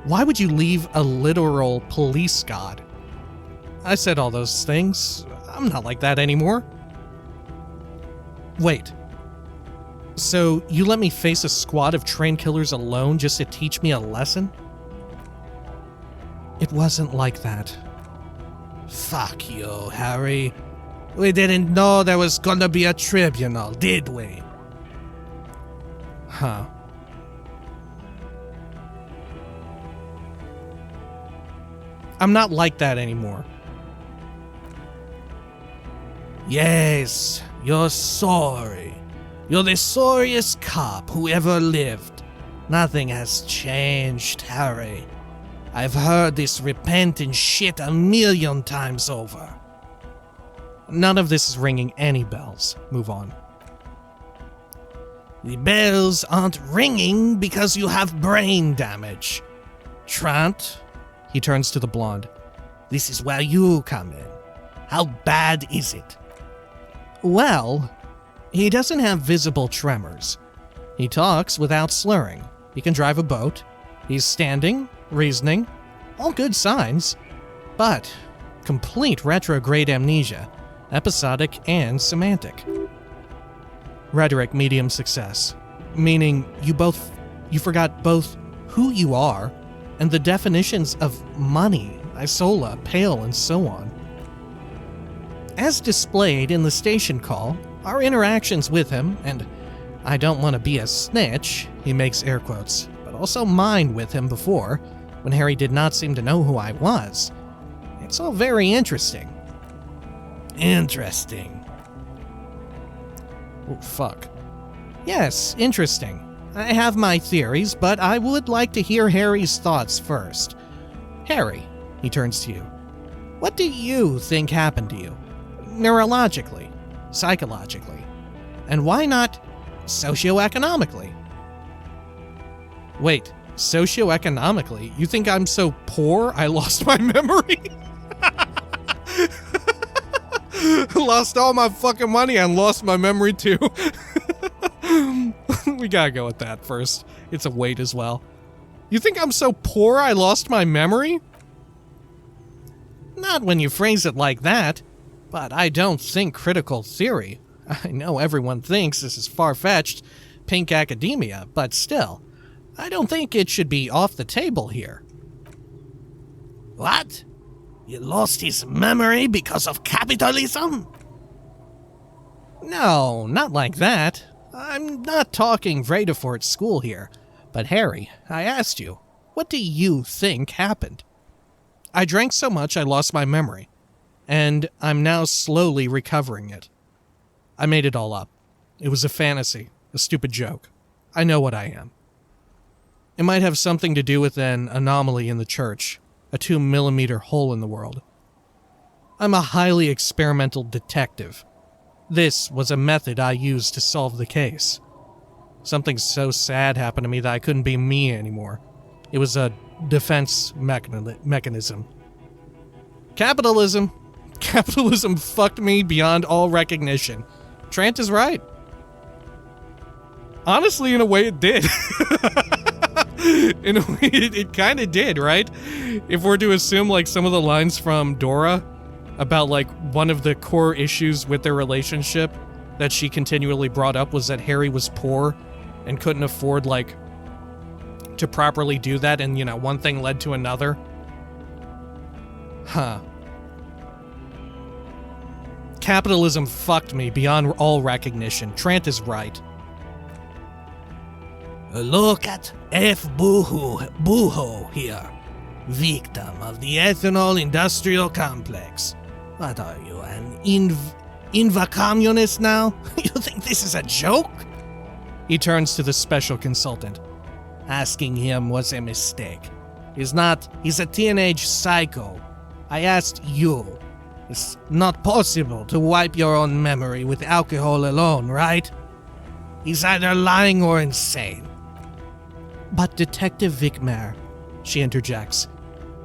Why would you leave a literal police god? I said all those things. I'm not like that anymore. Wait. So you let me face a squad of trained killers alone just to teach me a lesson? It wasn't like that. Fuck you, Harry. We didn't know there was gonna be a tribunal, did we? Huh. I'm not like that anymore. Yes, you're sorry. You're the sorriest cop who ever lived. Nothing has changed, Harry. I've heard this repentant shit 1,000,000 times over. None of this is ringing any bells. Move on. The bells aren't ringing because you have brain damage. Trant, he turns to the blonde. This is where you come in. How bad is it? Well, he doesn't have visible tremors. He talks without slurring. He can drive a boat. He's standing, reasoning, all good signs. But complete retrograde amnesia, episodic and semantic. Rhetoric medium success, meaning you forgot both who you are and the definitions of money, isola, pale, and so on. As displayed in the station call, our interactions with him, and I don't want to be a snitch, he makes air quotes, but also mine with him before, when Harry did not seem to know who I was. It's all very interesting. Interesting. Oh, fuck. Yes, interesting. I have my theories, but I would like to hear Harry's thoughts first. Harry, he turns to you. What do you think happened to you? Neurologically, psychologically, and why not socioeconomically? Wait, socioeconomically? You think I'm so poor I lost my memory? Lost all my fucking money and lost my memory too. We gotta go with that first. It's a weight as well. You think I'm so poor I lost my memory? Not when you phrase it like that, but I don't think critical theory. I know everyone thinks this is far-fetched, pink academia, but still, I don't think it should be off the table here. What? You lost his memory because of capitalism? No, not like that. I'm not talking Vredefort school here. But Harry, I asked you, what do you think happened? I drank so much I lost my memory, and I'm now slowly recovering it. I made it all up. It was a fantasy, a stupid joke. I know what I am. It might have something to do with an anomaly in the church, a 2mm hole in the world. I'm a highly experimental detective. This was a method I used to solve the case. Something so sad happened to me that I couldn't be me anymore. It was a defense mechanism. Capitalism! Capitalism fucked me beyond all recognition. Trant is right. Honestly, in a way, it did. In a way, it kind of did, right? If we're to assume, like, some of the lines from Dora about, like, one of the core issues with their relationship that she continually brought up was that Harry was poor and couldn't afford, like, to properly do that, and, you know, one thing led to another. Huh. Capitalism fucked me beyond all recognition. Trant is right. Look at F. Booho here, victim of the ethanol industrial complex. What are you, an inva-communist now? You think this is a joke? He turns to the special consultant. Asking him was a mistake. He's a teenage psycho. I asked you. It's not possible to wipe your own memory with alcohol alone, right? He's either lying or insane. But Detective Vicmare, she interjects,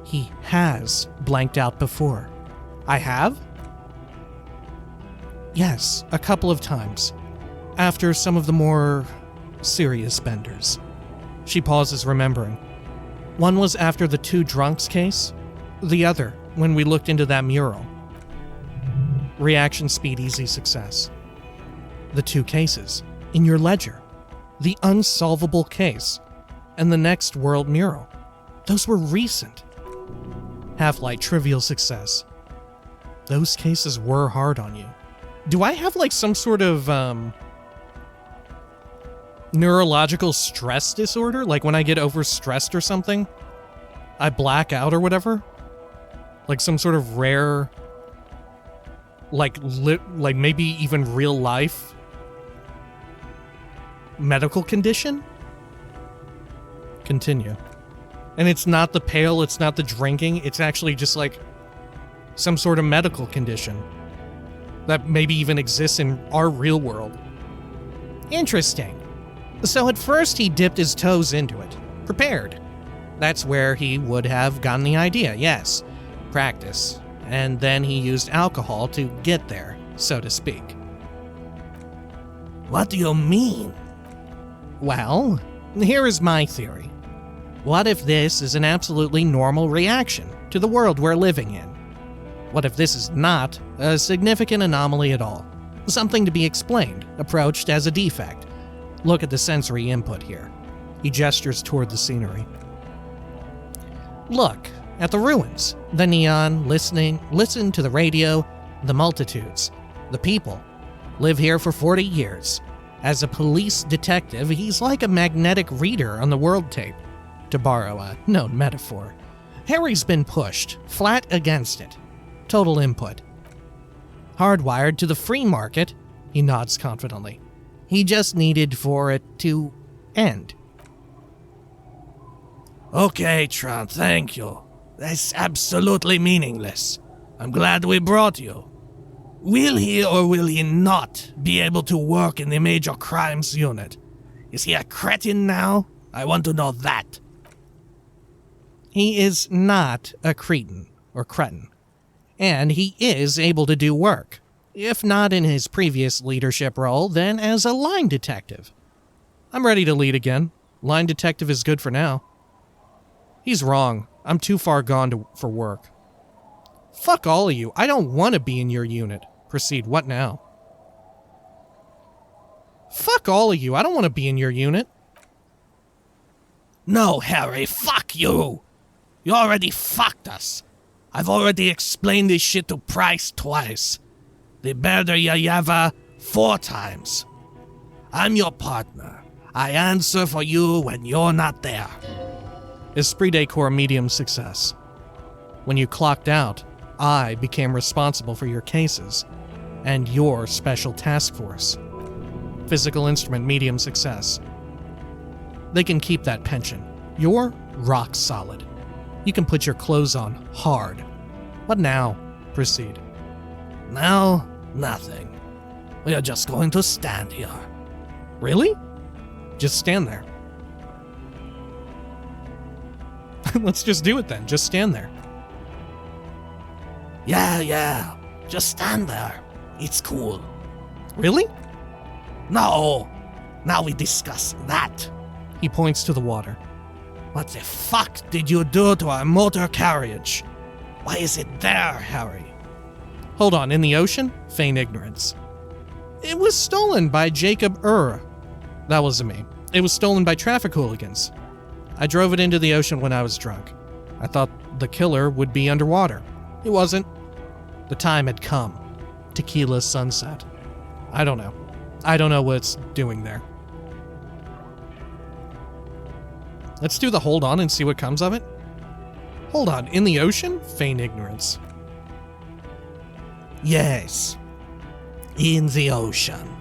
he has blanked out before. I have? Yes, a couple of times. After some of the more serious benders. She pauses, remembering. One was after the 2 drunks case. The other, when we looked into that mural. Reaction speed, easy success. The 2 cases. In your ledger. The unsolvable case. And the next world mural. Those were recent. Half-light, trivial success. Those cases were hard on you. Do I have, like, some sort of, neurological stress disorder? Like, when I get overstressed or something, I black out or whatever? Like, some sort of rare, like maybe even real life medical condition? Continue. And it's not the pale, it's not the drinking, it's actually just like some sort of medical condition that maybe even exists in our real world. Interesting. So at first he dipped his toes into it. Prepared. That's where he would have gotten the idea, yes. Practice. And then he used alcohol to get there, so to speak. What do you mean? Well, here is my theory. What if this is an absolutely normal reaction to the world we're living in? What if this is not a significant anomaly at all? Something to be explained, approached as a defect. Look at the sensory input here. He gestures toward the scenery. Look at the ruins, the neon, listen to the radio, the multitudes, the people. Live here for 40 years. As a police detective, he's like a magnetic reader on the world tape, to borrow a known metaphor. Harry's been pushed, flat against it. Total input. Hardwired to the free market, he nods confidently. He just needed for it to end. Okay, Tron, thank you. That's absolutely meaningless. I'm glad we brought you. Will he or will he not be able to work in the major crimes unit? Is he a cretin now? I want to know that. He is not a cretin, or cretin. And he is able to do work. If not in his previous leadership role, then as a line detective. I'm ready to lead again. Line detective is good for now. He's wrong. I'm too far gone for work. Fuck all of you. I don't want to be in your unit. Proceed. What now? Fuck all of you. I don't want to be in your unit. No, Harry, fuck you. You already fucked us. I've already explained this shit to Price twice. The better Yayava 4 times. I'm your partner. I answer for you when you're not there. Esprit de Corps medium success. When you clocked out, I became responsible for your cases and your special task force. Physical instrument medium success. They can keep that pension. You're rock solid. You can put your clothes on hard. What now? Proceed. Now, nothing. We are just going to stand here. Really? Just stand there. Let's just do it then. Just stand there. Yeah. Just stand there. It's cool. Really? No. Now we discuss that. He points to the water. What the fuck did you do to our motor carriage? Why is it there, Harry? Hold on, in the ocean? Feign ignorance. It was stolen by Jacob That wasn't me. It was stolen by traffic hooligans. I drove it into the ocean when I was drunk. I thought the killer would be underwater. It wasn't. The time had come. Tequila sunset. I don't know. I don't know what it's doing there. Let's do the hold on and see what comes of it. Hold on, in the ocean? Feign ignorance. Yes. In the ocean.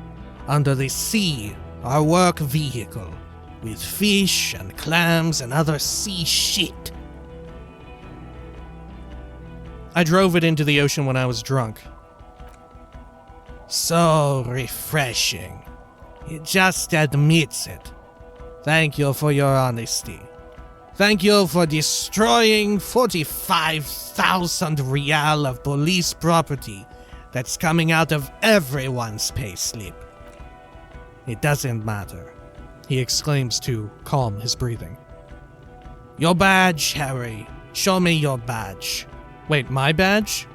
Under the sea. Our work vehicle. With fish and clams and other sea shit. I drove it into the ocean when I was drunk. So refreshing. He just admits it. Thank you for your honesty. Thank you for destroying 45,000 real of police property that's coming out of everyone's payslip. It doesn't matter. He exclaims to calm his breathing. Your badge, Harry. Show me your badge. Wait, my badge?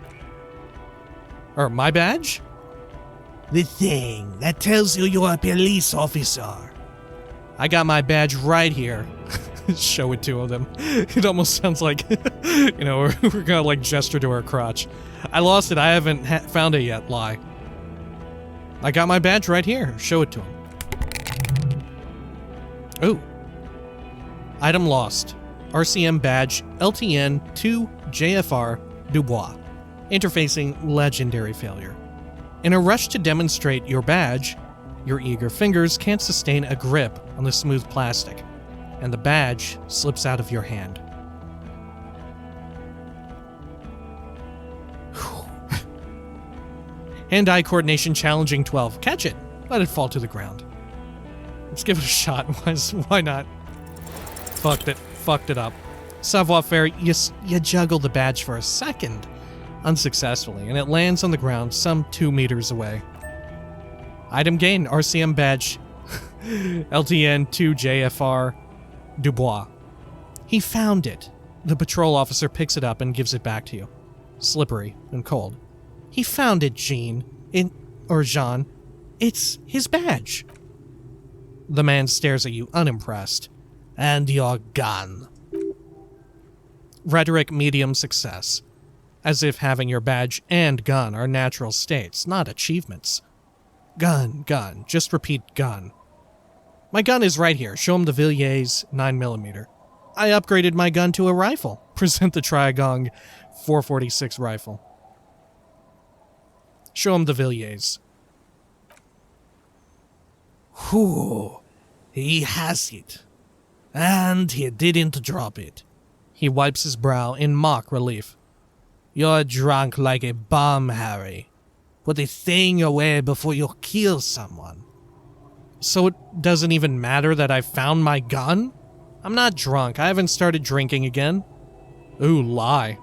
Or my badge? The thing that tells you you're a police officer. I got my badge right here. Show it to them. It almost sounds like, we're gonna like gesture to our crotch. I lost it. I haven't found it yet. Lie. I got my badge right here. Show it to him. Ooh. Item lost. RCM badge LTN 2 JFR Dubois. Interfacing legendary failure. In a rush to demonstrate your badge, your eager fingers can't sustain a grip on the smooth plastic, and the badge slips out of your hand. Hand-eye coordination challenging 12. Catch it. Let it fall to the ground. Let's give it a shot. Why not? Fucked it up. Savoir-faire, you juggle the badge for a second, unsuccessfully, and it lands on the ground some 2 meters away. Item gain, RCM badge, LTN 2 JFR Dubois. He found it. The patrol officer picks it up and gives it back to you. Slippery and cold. He found it, Jean. Jean. It's his badge. The man stares at you, unimpressed. And your gun. Rhetoric medium success. As if having your badge and gun are natural states, not achievements. Gun. Just repeat gun. My gun is right here. Show him the Villiers 9mm. I upgraded my gun to a rifle. Present the Triagong 446 rifle. Show him the Villiers. Whew. He has it. And he didn't drop it. He wipes his brow in mock relief. You're drunk like a bum, Harry. Put the thing away before you kill someone. So it doesn't even matter that I found my gun? I'm not drunk. I haven't started drinking again. Ooh, lie.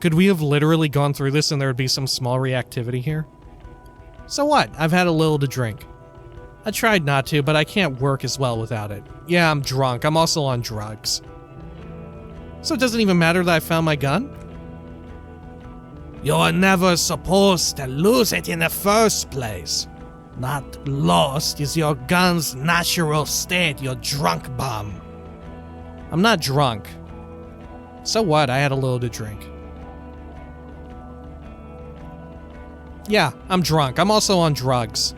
Could we have literally gone through this and there would be some small reactivity here? So what? I've had a little to drink. I tried not to, but I can't work as well without it. Yeah, I'm drunk. I'm also on drugs. So it doesn't even matter that I found my gun? You're never supposed to lose it in the first place. Not lost is your gun's natural state, you drunk bum. I'm not drunk. So what? I had a little to drink. Yeah, I'm drunk. I'm also on drugs.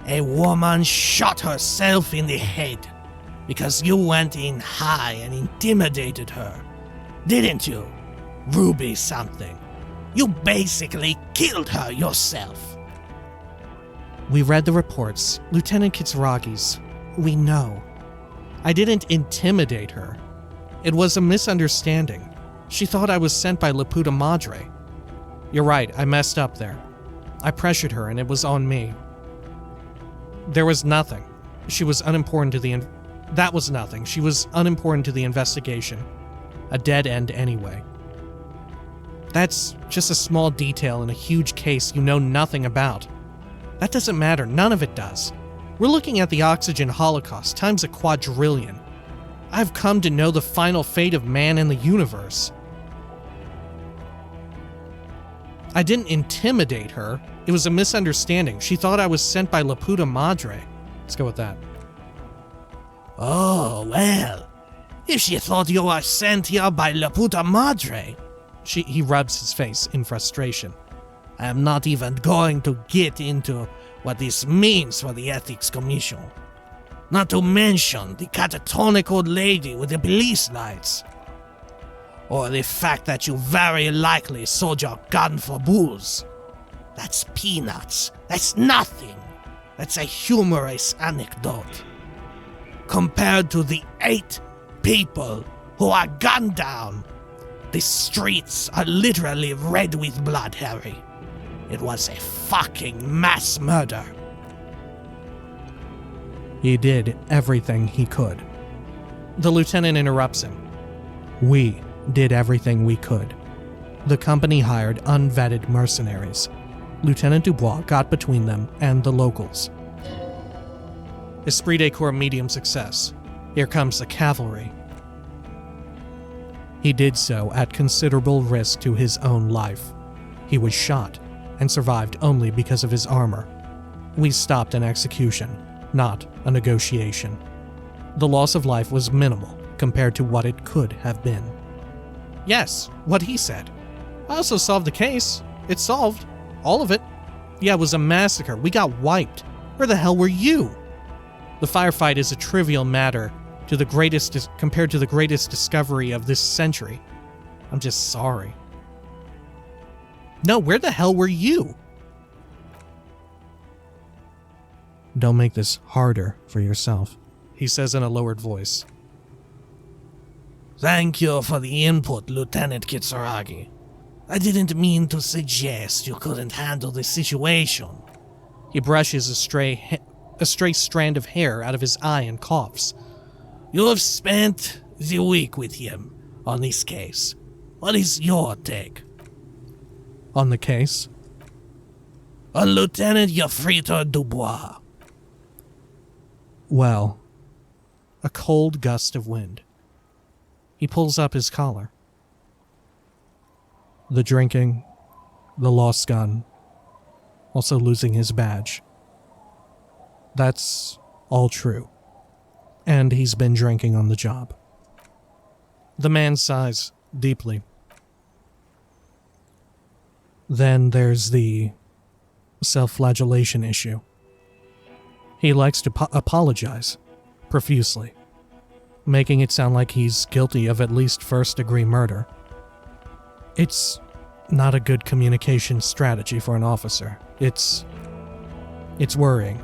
A woman shot herself in the head because you went in high and intimidated her. Didn't you? Ruby something. You basically killed her yourself. We read the reports. Lieutenant Kitsuragi's. We know. I didn't intimidate her. It was a misunderstanding. She thought I was sent by La Puta Madre. You're right, I messed up there. I pressured her and it was on me. There was nothing. She was unimportant to the That was nothing. She was unimportant to the investigation. A dead end anyway. That's just a small detail in a huge case you know nothing about. That doesn't matter. None of it does. We're looking at the oxygen holocaust times a quadrillion. I've come to know the final fate of man in the universe. I didn't intimidate her. It was a misunderstanding. She thought I was sent by La Puta Madre. Let's go with that. Oh, well. If she thought you were sent here by La Puta Madre. He rubs his face in frustration. I am not even going to get into what this means for the Ethics Commission. Not to mention the catatonic old lady with the police lights. Or the fact that you very likely sold your gun for booze. That's peanuts. That's nothing. That's a humorous anecdote. Compared to the 8 people who are gunned down. The streets are literally red with blood, Harry. It was a fucking mass murder. He did everything he could. The lieutenant interrupts him. We did everything we could. The company hired unvetted mercenaries. Lieutenant Dubois got between them and the locals. Esprit de Corps medium success. Here comes the cavalry. He did so at considerable risk to his own life. He was shot and survived only because of his armor. We stopped an execution, not a negotiation. The loss of life was minimal compared to what it could have been. Yes, what he said. I also solved the case. It's solved. All of it. Yeah, it was a massacre. We got wiped. Where the hell were you? The firefight is a trivial matter compared to the greatest discovery of this century. I'm just sorry. No, where the hell were you? Don't make this harder for yourself, he says in a lowered voice. Thank you for the input, Lieutenant Kitsuragi. I didn't mean to suggest you couldn't handle the situation. He brushes a stray strand of hair out of his eye and coughs. You have spent the week with him on this case. What is your take? On the case? On Lieutenant Yafrito Dubois. Well, a cold gust of wind. He pulls up his collar. The drinking, the lost gun, also losing his badge. That's all true. And he's been drinking on the job. The man sighs deeply. Then there's the self-flagellation issue. He likes to apologize profusely, making it sound like he's guilty of at least first-degree murder. It's not a good communication strategy for an officer. It's worrying,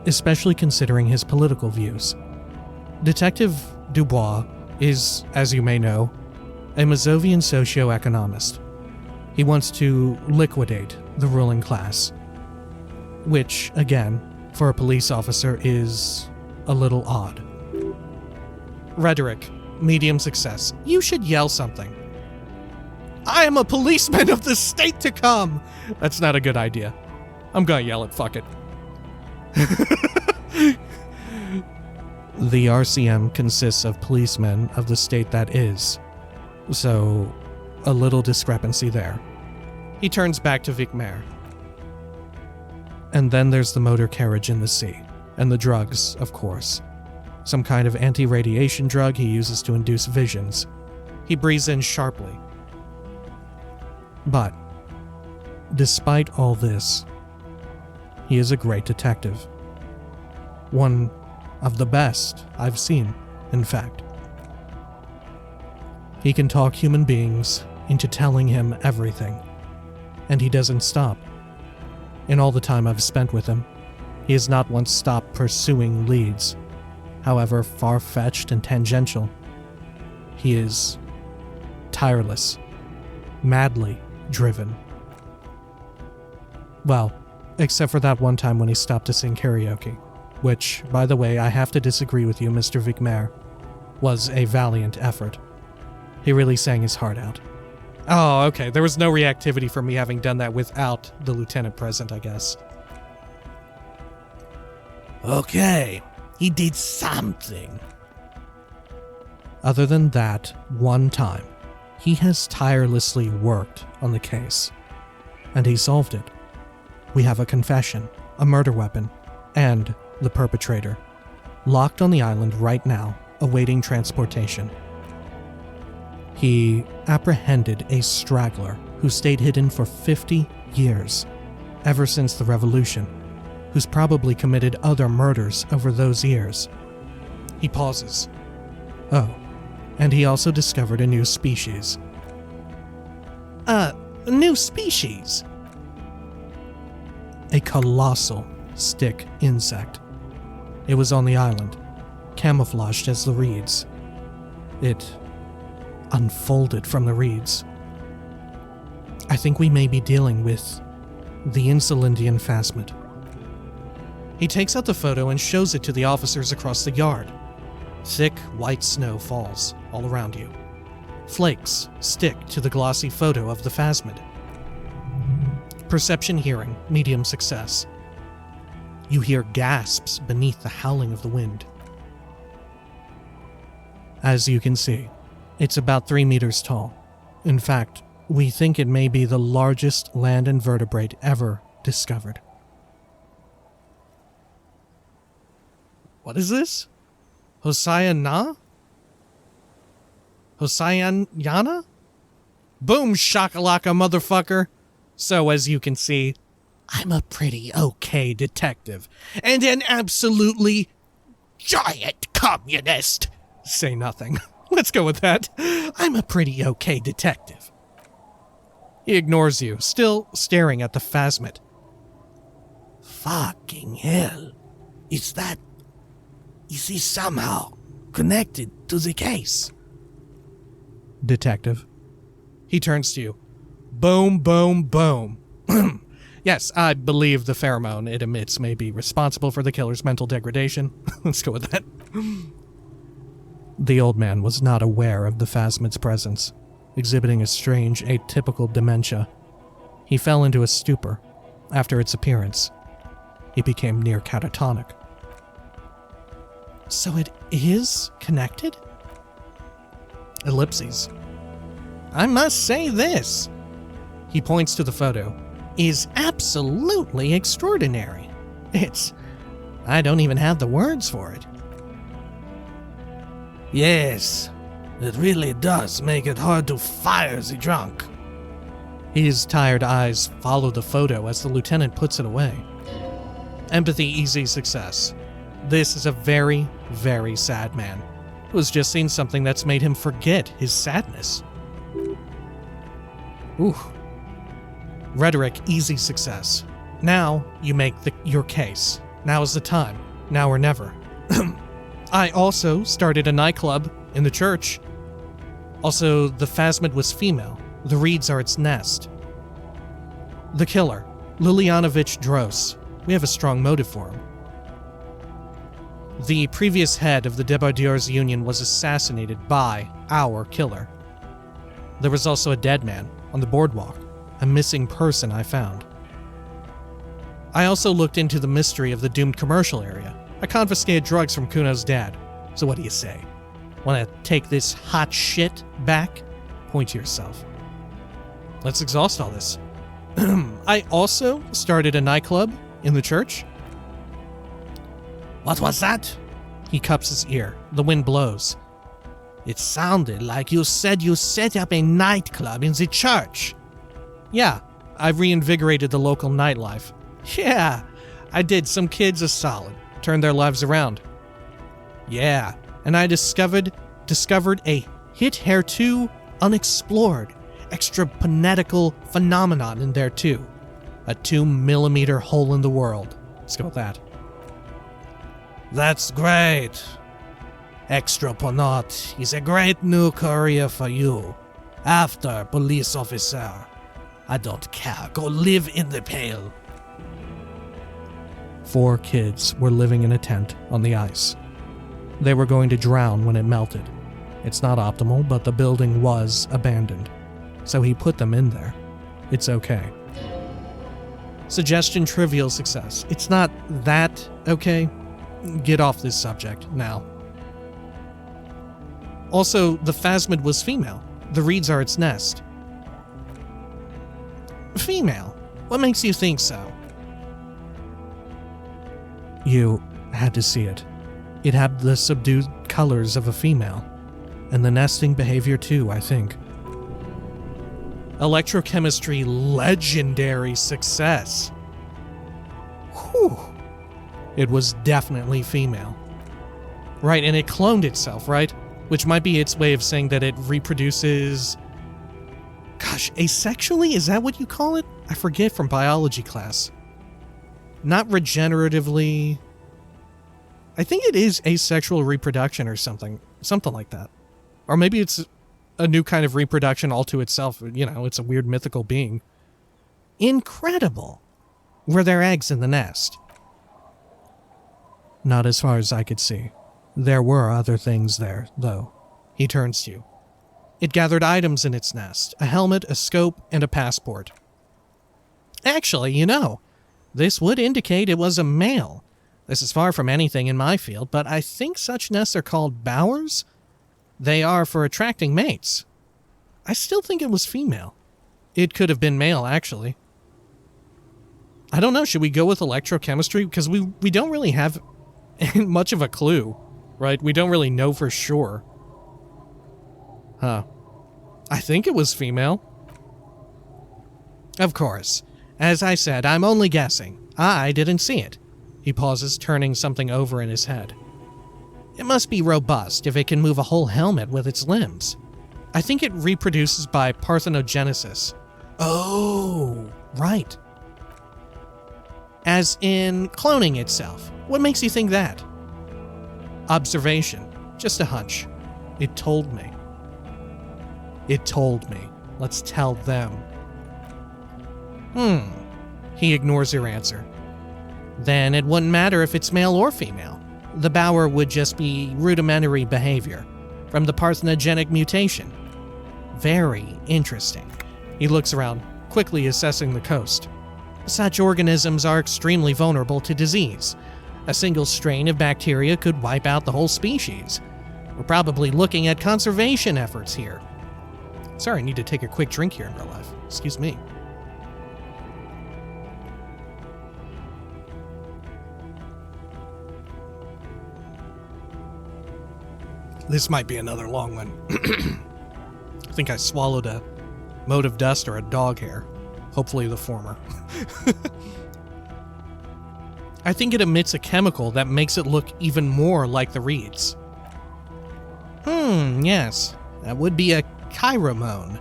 especially considering his political views. Detective Dubois is, as you may know, a Mazovian socio-economist. He wants to liquidate the ruling class, which, again, for a police officer is a little odd. Rhetoric, medium success. You should yell something. I am a policeman of the state to come! That's not a good idea. I'm gonna yell it, fuck it. The RCM consists of policemen of the state that is, so a little discrepancy there. He turns back to Vicmer. And then there's the motor carriage in the sea, and the drugs, of course. Some kind of anti-radiation drug he uses to induce visions. He breathes in sharply. But, despite all this, he is a great detective. One of the best I've seen, in fact. He can talk human beings into telling him everything, and he doesn't stop. In all the time I've spent with him, he has not once stopped pursuing leads, however far-fetched and tangential. He is tireless, madly driven. Well, except for that one time when he stopped to sing karaoke, which, by the way, I have to disagree with you, Mr. Vicmer, was a valiant effort. He really sang his heart out. Oh, okay, there was no reactivity for me having done that without the lieutenant present, I guess. Okay, he did something. Other than that one time, he has tirelessly worked on the case. And he solved it. We have a confession, a murder weapon, and the perpetrator, locked on the island right now, awaiting transportation. He apprehended a straggler who stayed hidden for 50 years, ever since the revolution, who's probably committed other murders over those years. He pauses. Oh, and he also discovered a new species. A new species? A colossal stick insect. It was on the island, camouflaged as the reeds. It unfolded from the reeds. I think we may be dealing with the Insulindian phasmid. He takes out the photo and shows it to the officers across the yard. Thick white snow falls all around you. Flakes stick to the glossy photo of the phasmid. Perception hearing, medium success. You hear gasps beneath the howling of the wind. As you can see, it's about 3 meters tall. In fact, we think it may be the largest land invertebrate ever discovered. What is this? Hosayana? Hosayana? Boom shakalaka, motherfucker! So, as you can see, I'm a pretty okay detective. And an absolutely giant communist! Say nothing. Let's go with that. I'm a pretty okay detective. He ignores you, still staring at the phasmid. Fucking hell. Is he somehow connected to the case? Detective. He turns to you. Boom, boom, boom. Yes, I believe the pheromone it emits may be responsible for the killer's mental degradation. Let's go with that. The old man was not aware of the phasmid's presence, exhibiting a strange, atypical dementia. He fell into a stupor. After its appearance, he became near catatonic. So it is connected? Ellipses. I must say this. He points to the photo. Is absolutely extraordinary. I don't even have the words for it. Yes, it really does make it hard to fire the drunk. His tired eyes follow the photo as the lieutenant puts it away. Empathy, easy success. This is a very, very sad man who has just seen something that's made him forget his sadness. Ooh. Rhetoric, easy success. Now you make your case. Now is the time. Now or never. I also started a nightclub in the church. Also, the phasmid was female. The reeds are its nest. The killer, Lilianovich Dros. We have a strong motive for him. The previous head of the Debardeurs Union was assassinated by our killer. There was also a dead man on the boardwalk, a missing person I found. I also looked into the mystery of the doomed commercial area. I confiscated drugs from Kuno's dad. So what do you say? Want to take this hot shit back? Point to yourself. Let's exhaust all this. I also started a nightclub in the church. What was that? He cups his ear. The wind blows. It sounded like you said you set up a nightclub in the church. Yeah, I've reinvigorated the local nightlife. Yeah, I did. Some kids are solid. Turned their lives around. Yeah, and I discovered a hitherto unexplored extraplanetal phenomenon in there too. A 2-millimeter hole in the world. Let's go with that. That's great. Extraplanet is a great new career for you. After police officer. I don't care. Go live in the Pale. 4 kids were living in a tent on the ice. They were going to drown when it melted. It's not optimal, but the building was abandoned, so he put them in there. It's okay. Suggestion, trivial success. It's not that okay. get off this subject now. Also, the phasmid was female. The reeds are its nest. Female? What makes you think so? You had to see it. It had the subdued colors of a female. And the nesting behavior too, I think. Electrochemistry legendary success. Whew. It was definitely female. Right, and it cloned itself, right? Which might be its way of saying that it reproduces... Gosh, asexually? Is that what you call it? I forget from biology class. Not regeneratively. I think it is asexual reproduction or something. Something like that. Or maybe it's a new kind of reproduction all to itself. You know, it's a weird mythical being. Incredible. Were there eggs in the nest? Not as far as I could see. There were other things there, though. He turns to you. It gathered items in its nest. A helmet, a scope, and a passport. Actually, you know, this would indicate it was a male. This is far from anything in my field, but I think such nests are called bowers. They are for attracting mates. I still think it was female. It could have been male, actually. I don't know, should we go with electrochemistry? Because we don't really have much of a clue, right? We don't really know for sure. Huh. I think it was female. Of course. As I said, I'm only guessing. I didn't see it. He pauses, turning something over in his head. It must be robust if it can move a whole helmet with its limbs. I think it reproduces by parthenogenesis. Oh, right. As in cloning itself. What makes you think that? Observation. Just a hunch. It told me. It told me. Let's tell them. He ignores your answer. Then it wouldn't matter if it's male or female. The bower would just be rudimentary behavior from the parthenogenic mutation. Very interesting. He looks around, quickly assessing the coast. Such organisms are extremely vulnerable to disease. A single strain of bacteria could wipe out the whole species. We're probably looking at conservation efforts here. Sorry, I need to take a quick drink here in real life. Excuse me. This might be another long one. I think I swallowed a mote of dust or a dog hair. Hopefully the former. I think it emits a chemical that makes it look even more like the reeds. Yes. That would be a pheromone.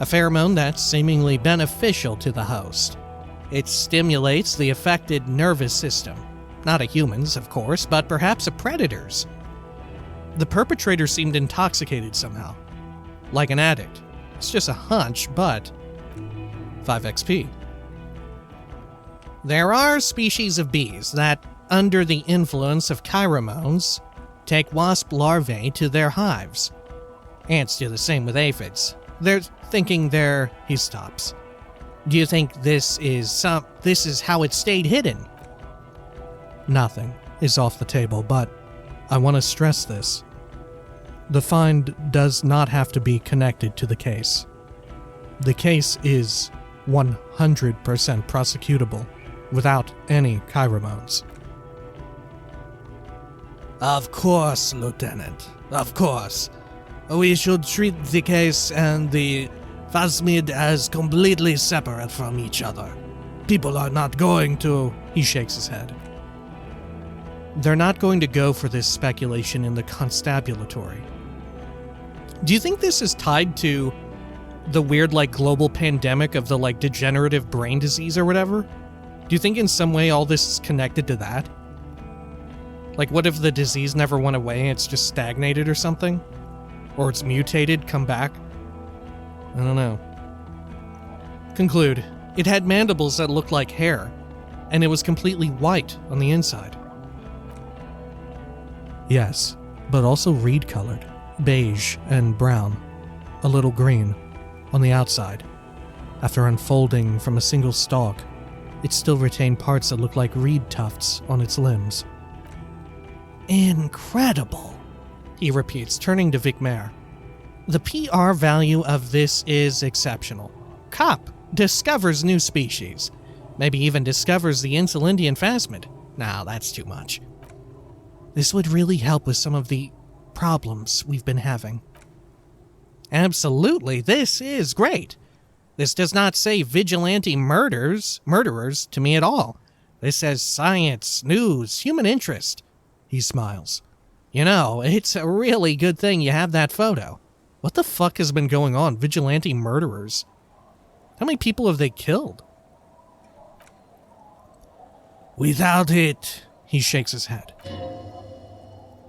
A pheromone that's seemingly beneficial to the host. It stimulates the affected nervous system. Not a human's, of course, but perhaps a predator's. The perpetrator seemed intoxicated somehow. Like an addict. It's just a hunch, but 5 XP. There are species of bees that, under the influence of pheromones, take wasp larvae to their hives. Ants do the same with aphids. They're thinking he stops. Do you think this is how it stayed hidden? Nothing is off the table, but I want to stress this. The find does not have to be connected to the case. The case is 100% prosecutable without any pheromones. Of course, Lieutenant. Of course. We should treat the case and the phasmid as completely separate from each other. People are not going to... He shakes his head. They're not going to go for this speculation in the constabulatory. Do you think this is tied to the weird, global pandemic of the, degenerative brain disease or whatever? Do you think in some way all this is connected to that? What if the disease never went away and it's just stagnated or something? Or it's mutated, come back? I don't know. Conclude. It had mandibles that looked like hair, and it was completely white on the inside. Yes, but also reed-colored, beige and brown, a little green, on the outside. After unfolding from a single stalk, it still retained parts that looked like reed tufts on its limbs. incredible, he repeats, turning to Vicmer. The PR value of this is exceptional. Cop discovers new species. Maybe even discovers the Insulindian phasmid. Now, that's too much. This would really help with some of the problems we've been having. Absolutely, this is great. This does not say vigilante murderers to me at all. This says science, news, human interest. He smiles. You know, it's a really good thing you have that photo. What the fuck has been going on? Vigilante murderers? How many people have they killed? Without it, he shakes his head.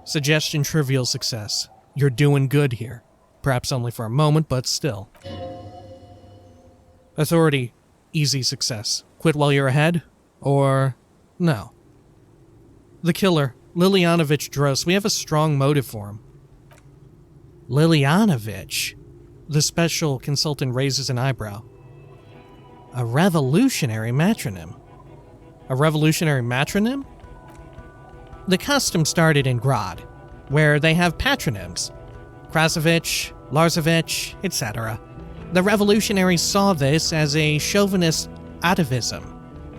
Suggestion trivial success. You're doing good here. Perhaps only for a moment, but still. Authority, easy success. Quit while you're ahead? Or no. The killer, Lilianovich Dros, we have a strong motive for him. Lilianovich? The special consultant raises an eyebrow. A revolutionary matronym. A revolutionary matronym? The custom started in Grad, where they have patronyms. Krasovich, Larsovich, etc. The revolutionaries saw this as a chauvinist atavism,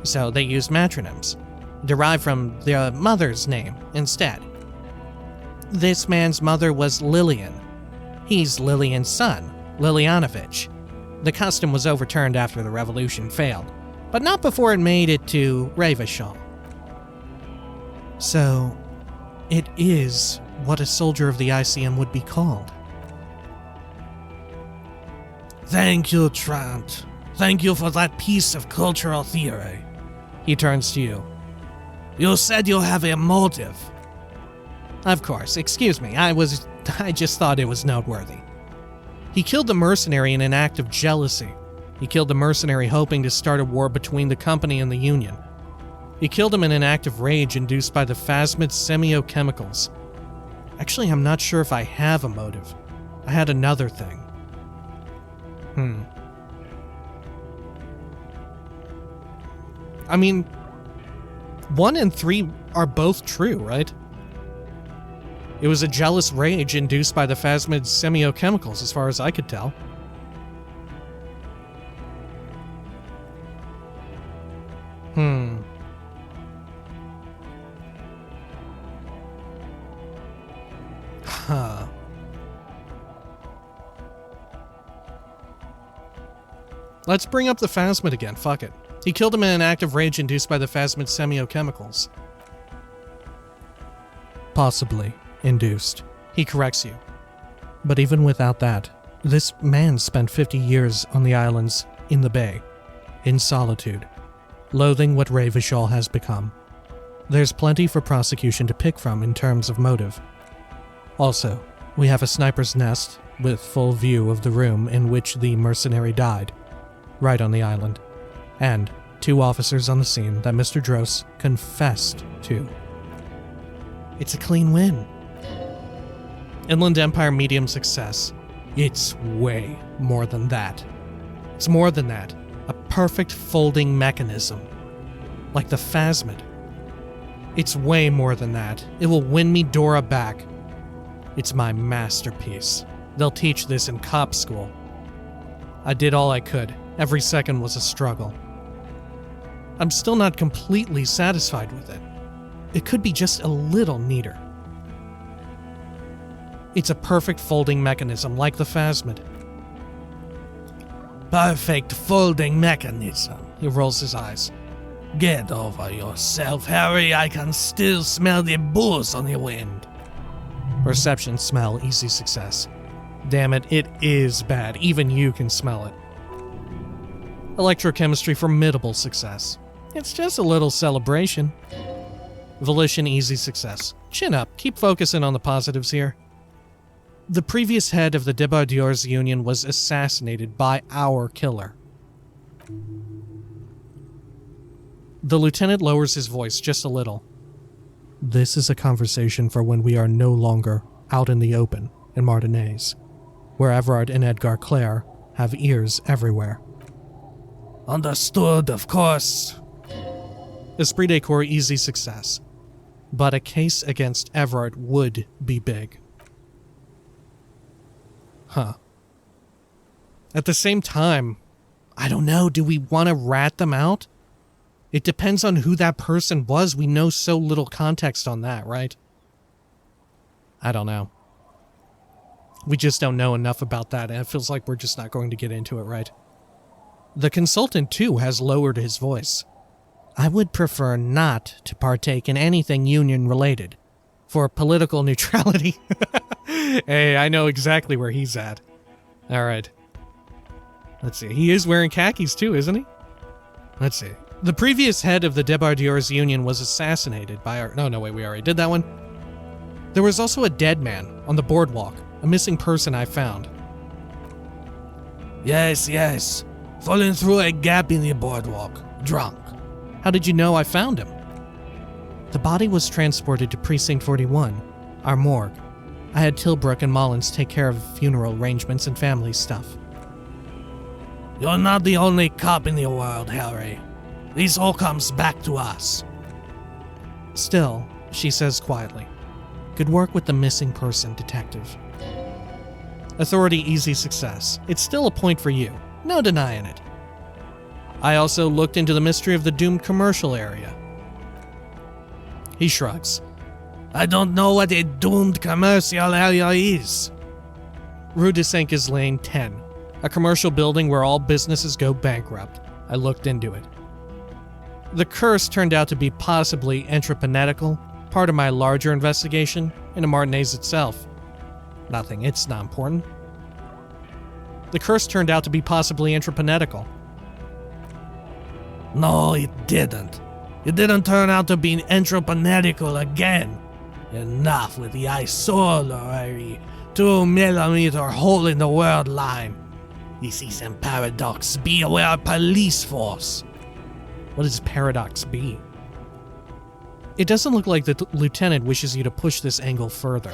so they used matronyms, derived from their mother's name instead. This man's mother was Lillian. He's Lillian's son, Lilianovich. The custom was overturned after the revolution failed, but not before it made it to Revachol. So, it is what a soldier of the ICM would be called. Thank you, Trant. Thank you for that piece of cultural theory. He turns to you. You said you have a motive. Of course, excuse me, I just thought it was noteworthy. He killed the mercenary in an act of jealousy. He killed the mercenary hoping to start a war between the company and the Union. He killed him in an act of rage induced by the phasmid semiochemicals. Actually, I'm not sure if I have a motive. I had another thing. I mean, 1 and 3 are both true, right? It was a jealous rage induced by the phasmid semiochemicals, as far as I could tell. Huh. Let's bring up the phasmid again, fuck it. He killed him in an act of rage induced by the phasmid semiochemicals. Possibly induced. He corrects you. But even without that, this man spent 50 years on the islands in the bay, in solitude, loathing what Revachol has become. There's plenty for prosecution to pick from in terms of motive. Also, we have a sniper's nest with full view of the room in which the mercenary died, right on the island, and 2 officers on the scene that Mr. Dros confessed to. It's a clean win. Inland Empire medium success. It's way more than that. It's more than that. A perfect folding mechanism. Like the phasmid. It's way more than that. It will win me Dora back. It's my masterpiece. They'll teach this in cop school. I did all I could. Every second was a struggle. I'm still not completely satisfied with it. It could be just a little neater. It's a perfect folding mechanism like the phasmid. Perfect folding mechanism. He rolls his eyes. Get over yourself, Harry. I can still smell the booze on the wind. Perception, smell, easy success. Damn it, it is bad. Even you can smell it. Electrochemistry, formidable success. It's just a little celebration. Volition, easy success. Chin up, keep focusing on the positives here. The previous head of the Debardeurs Union was assassinated by our killer. The lieutenant lowers his voice just a little. This is a conversation for when we are no longer out in the open in Martinaise, where Everard and Edgar Clare have ears everywhere. Understood, of course. Esprit de corps, easy success. but a case against Everett would be big. Huh. At the same time, I don't know, do we want to rat them out? It depends on who that person was. We know so little context on that, right? I don't know. We just don't know enough about that, and it feels like we're just not going to get into it, right? The consultant, too, has lowered his voice. I would prefer not to partake in anything union-related, for political neutrality. Hey, I know exactly where he's at. Alright. Let's see. He is wearing khakis, too, isn't he? Let's see. The previous head of the Debardiers Union was assassinated by our... No, wait, we already did that one. There was also a dead man on the boardwalk, a missing person I found. Yes. Falling through a gap in the boardwalk. Drunk. How did you know I found him? The body was transported to Precinct 41, our morgue. I had Tilbrook and Mullins take care of funeral arrangements and family stuff. You're not the only cop in the world, Harry. This all comes back to us. Still, she says quietly, good work with the missing person, detective. Authority easy success. It's still a point for you. No denying it. I also looked into the mystery of the doomed commercial area. He shrugs. I don't know what a doomed commercial area is. Rue de Cinques Lane 10, a commercial building where all businesses go bankrupt. I looked into it. The curse turned out to be possibly entreprenetical, part of my larger investigation into Martinaise itself. Nothing, it's not important. The curse turned out to be possibly entreprenetical. No, it didn't. It didn't turn out to be entreprenetical again. Enough with the isolatory 2mm hole in the world line. This is a paradox B. We're a police force. What does paradox B? It doesn't look like the lieutenant wishes you to push this angle further.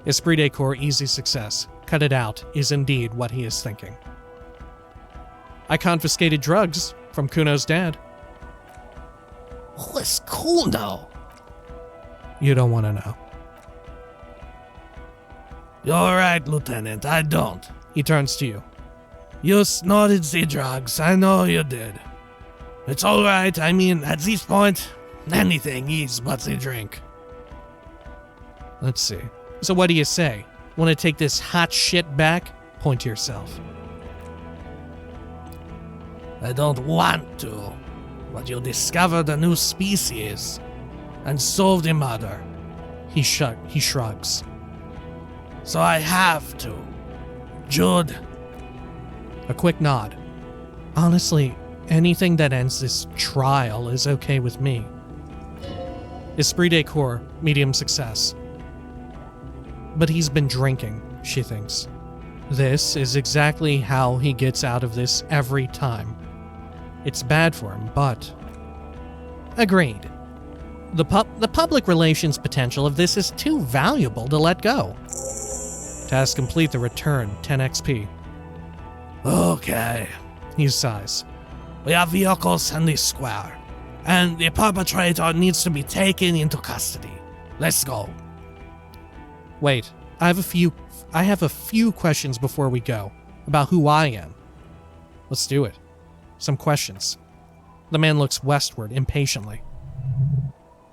Esprit de corps, easy success. Cut it out is indeed what he is thinking. I confiscated drugs from Kuno's dad. Who is Kuno? You don't want to know. You're right, Lieutenant, I don't. He turns to you. You snorted the drugs, I know you did. It's alright, I mean, at this point, anything is but the drink. Let's see. So what do you say? Want to take this hot shit back? Point to yourself. I don't want to, but you discovered a new species and solved the murder. He shrugs. So I have to. Jude. A quick nod. Honestly, anything that ends this trial is okay with me. Esprit de corps, medium success. But he's been drinking, she thinks. This is exactly how he gets out of this every time. It's bad for him, but... Agreed. The public relations potential of this is too valuable to let go. Task complete, the return, 10 XP. Okay. He sighs. We have vehicles in this square, and the perpetrator needs to be taken into custody. Let's go. Wait, I have a few questions before we go, about who I am. Let's do it. Some questions. The man looks westward impatiently.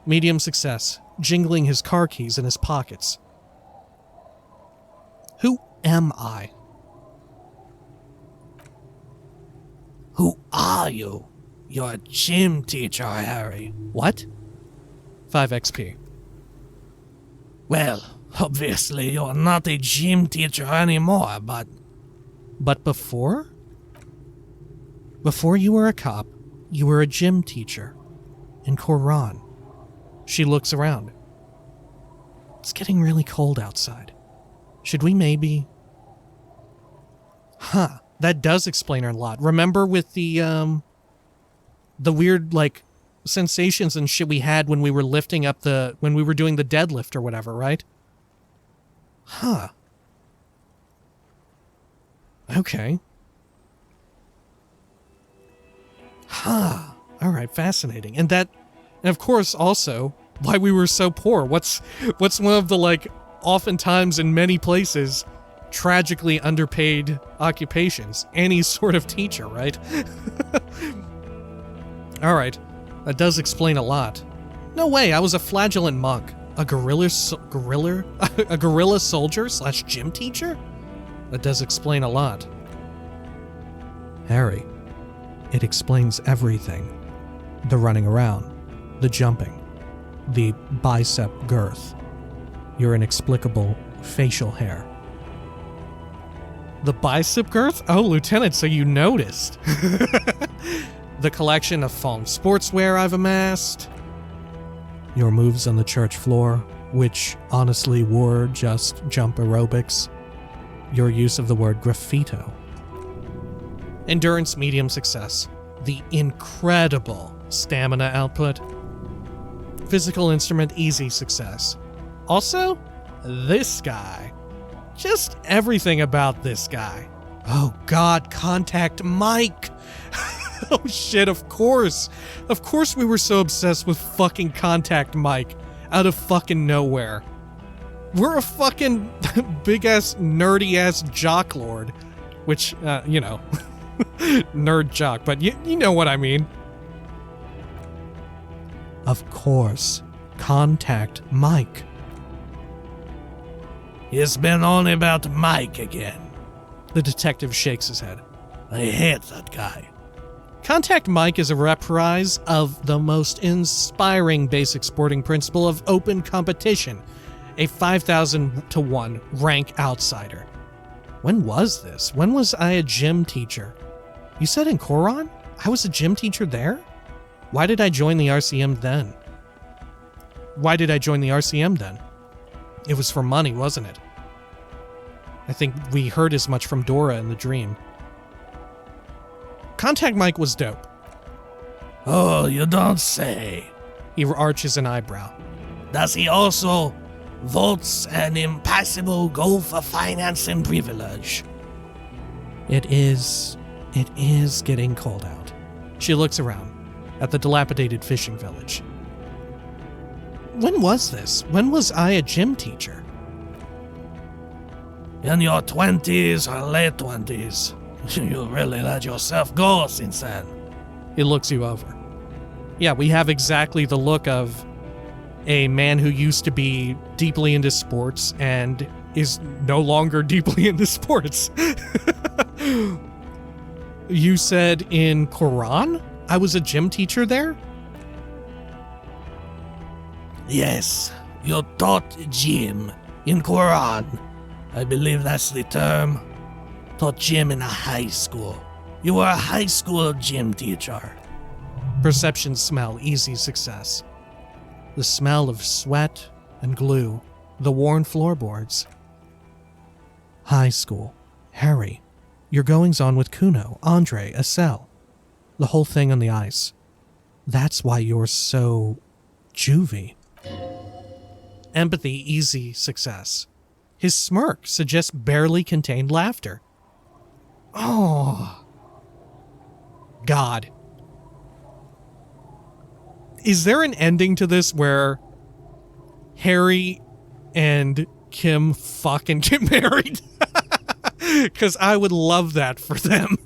Medium success, jingling his car keys in his pockets. Who am I? Who are you? You're a gym teacher, Harry. What? 5 XP. Well, obviously you're not a gym teacher anymore, but... But before? Before you were a cop, you were a gym teacher. In Koran. She looks around. It's getting really cold outside. Should we maybe... Huh, that does explain a lot. Remember with the weird, like, sensations and shit we had when we were lifting up when we were doing the deadlift or whatever, right? Huh. Okay. Huh. Alright, fascinating. And of course, also, why we were so poor. What's one of the, like, oftentimes in many places, tragically underpaid occupations? Any sort of teacher, right? Alright, that does explain a lot. No way, I was a flagellant monk. A guerrilla soldier / gym teacher? That does explain a lot. Harry, it explains everything. The running around, the jumping, the bicep girth, your inexplicable facial hair. The bicep girth? Oh, Lieutenant, so you noticed. The collection of foam sportswear I've amassed. Your moves on the church floor, which honestly were just jump aerobics. Your use of the word graffito. Endurance medium success. The incredible stamina output. Physical instrument easy success. Also, this guy. Just everything about this guy. Oh god, Contact Mike! Oh shit, of course! Of course we were so obsessed with fucking Contact Mike out of fucking nowhere. We're a fucking big-ass, nerdy-ass jock lord. Which, you know, nerd jock, but you know what I mean. Of course, Contact Mike. It's been on about Mike again. The detective shakes his head. I hate that guy. Contact Mike is a reprise of the most inspiring basic sporting principle of open competition, a 5,000 to 1 rank outsider. When was this? When was I a gym teacher? You said in Koran? I was a gym teacher there? Why did I join the RCM then? It was for money, wasn't it? I think we heard as much from Dora in the dream. Contact Mike was dope. Oh, you don't say. He arches an eyebrow. Does he also votes an impassable goal for finance and privilege? It is getting cold out. She looks around at the dilapidated fishing village. When was this? When was I a gym teacher? In your 20s or late 20s. You really let yourself go since then. He looks you over. Yeah, we have exactly the look of a man who used to be deeply into sports and is no longer deeply into sports. You said in Quran? I was a gym teacher there? Yes, you taught gym in Quran. I believe that's the term. Taught gym in a high school. You were a high school gym teacher. Perception smell, easy success. The smell of sweat and glue, the worn floorboards. High school. Harry. Your goings-on with Kuno, Andre, Estelle. The whole thing on the ice. That's why you're so juvie. Empathy, easy success. His smirk suggests barely contained laughter. Oh. God. Is there an ending to this where Harry and Kim fucking get married? Because I would love that for them.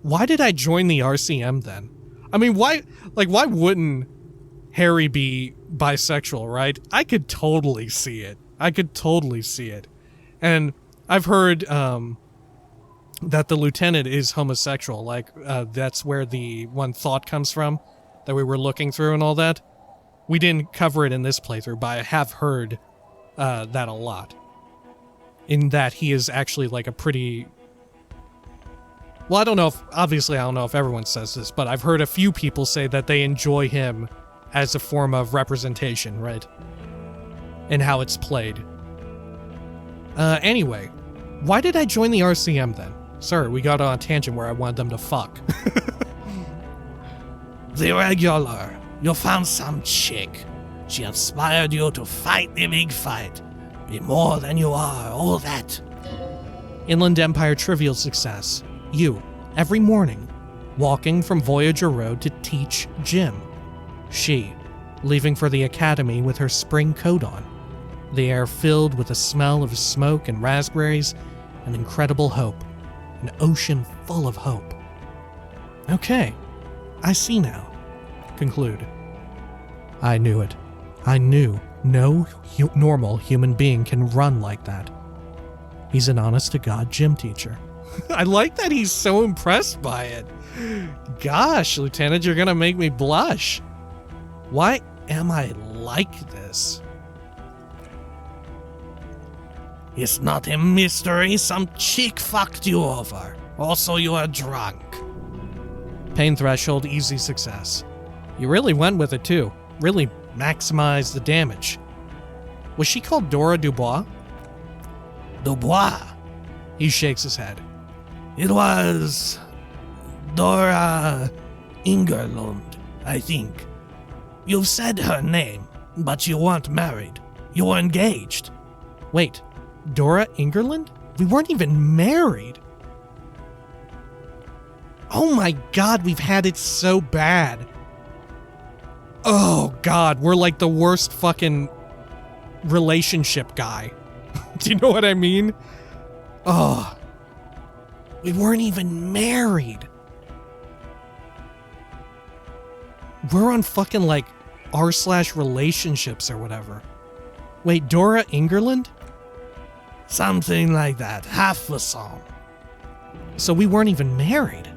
Why did I join the RCM then? I mean, why wouldn't Harry be bisexual, right? I could totally see it. And I've heard that the lieutenant is homosexual. Like, that's where the one thought comes from that we were looking through and all that. We didn't cover it in this playthrough, but I have heard that a lot. In that he is actually like a pretty... Well, I don't know if everyone says this, but I've heard a few people say that they enjoy him as a form of representation, right? And how it's played. Anyway, why did I join the RCM then? Sir, we got on a tangent where I wanted them to fuck. The regular. You found some chick. She inspired you to fight the big fight. Be more than you are, all that. Inland Empire trivial success. You, every morning, walking from Voyager Road to teach gym. She, leaving for the academy with her spring coat on, the air filled with a smell of smoke and raspberries and incredible hope, an ocean full of hope. Okay, I see now. Conclude. I knew it. I knew no normal human being can run like that. He's an honest-to-God gym teacher. I like that he's so impressed by it. Gosh, Lieutenant, you're gonna make me blush. Why am I like this? It's not a mystery. Some chick fucked you over. Also, you are drunk. Pain threshold, easy success. You really went with it too. Really maximized the damage. Was she called Dora Dubois? Dubois. He shakes his head. It was Dora Ingerlund, I think. You've said her name, but you weren't married. You were engaged. Wait, Dora Ingerland? We weren't even married. Oh my god, we've had it so bad. Oh god, we're like the worst fucking relationship guy. Do you know what I mean? Oh. We weren't even married. We're on fucking like r/relationships or whatever. Wait, Dora Ingerland? Something like that. Half a song. So we weren't even married.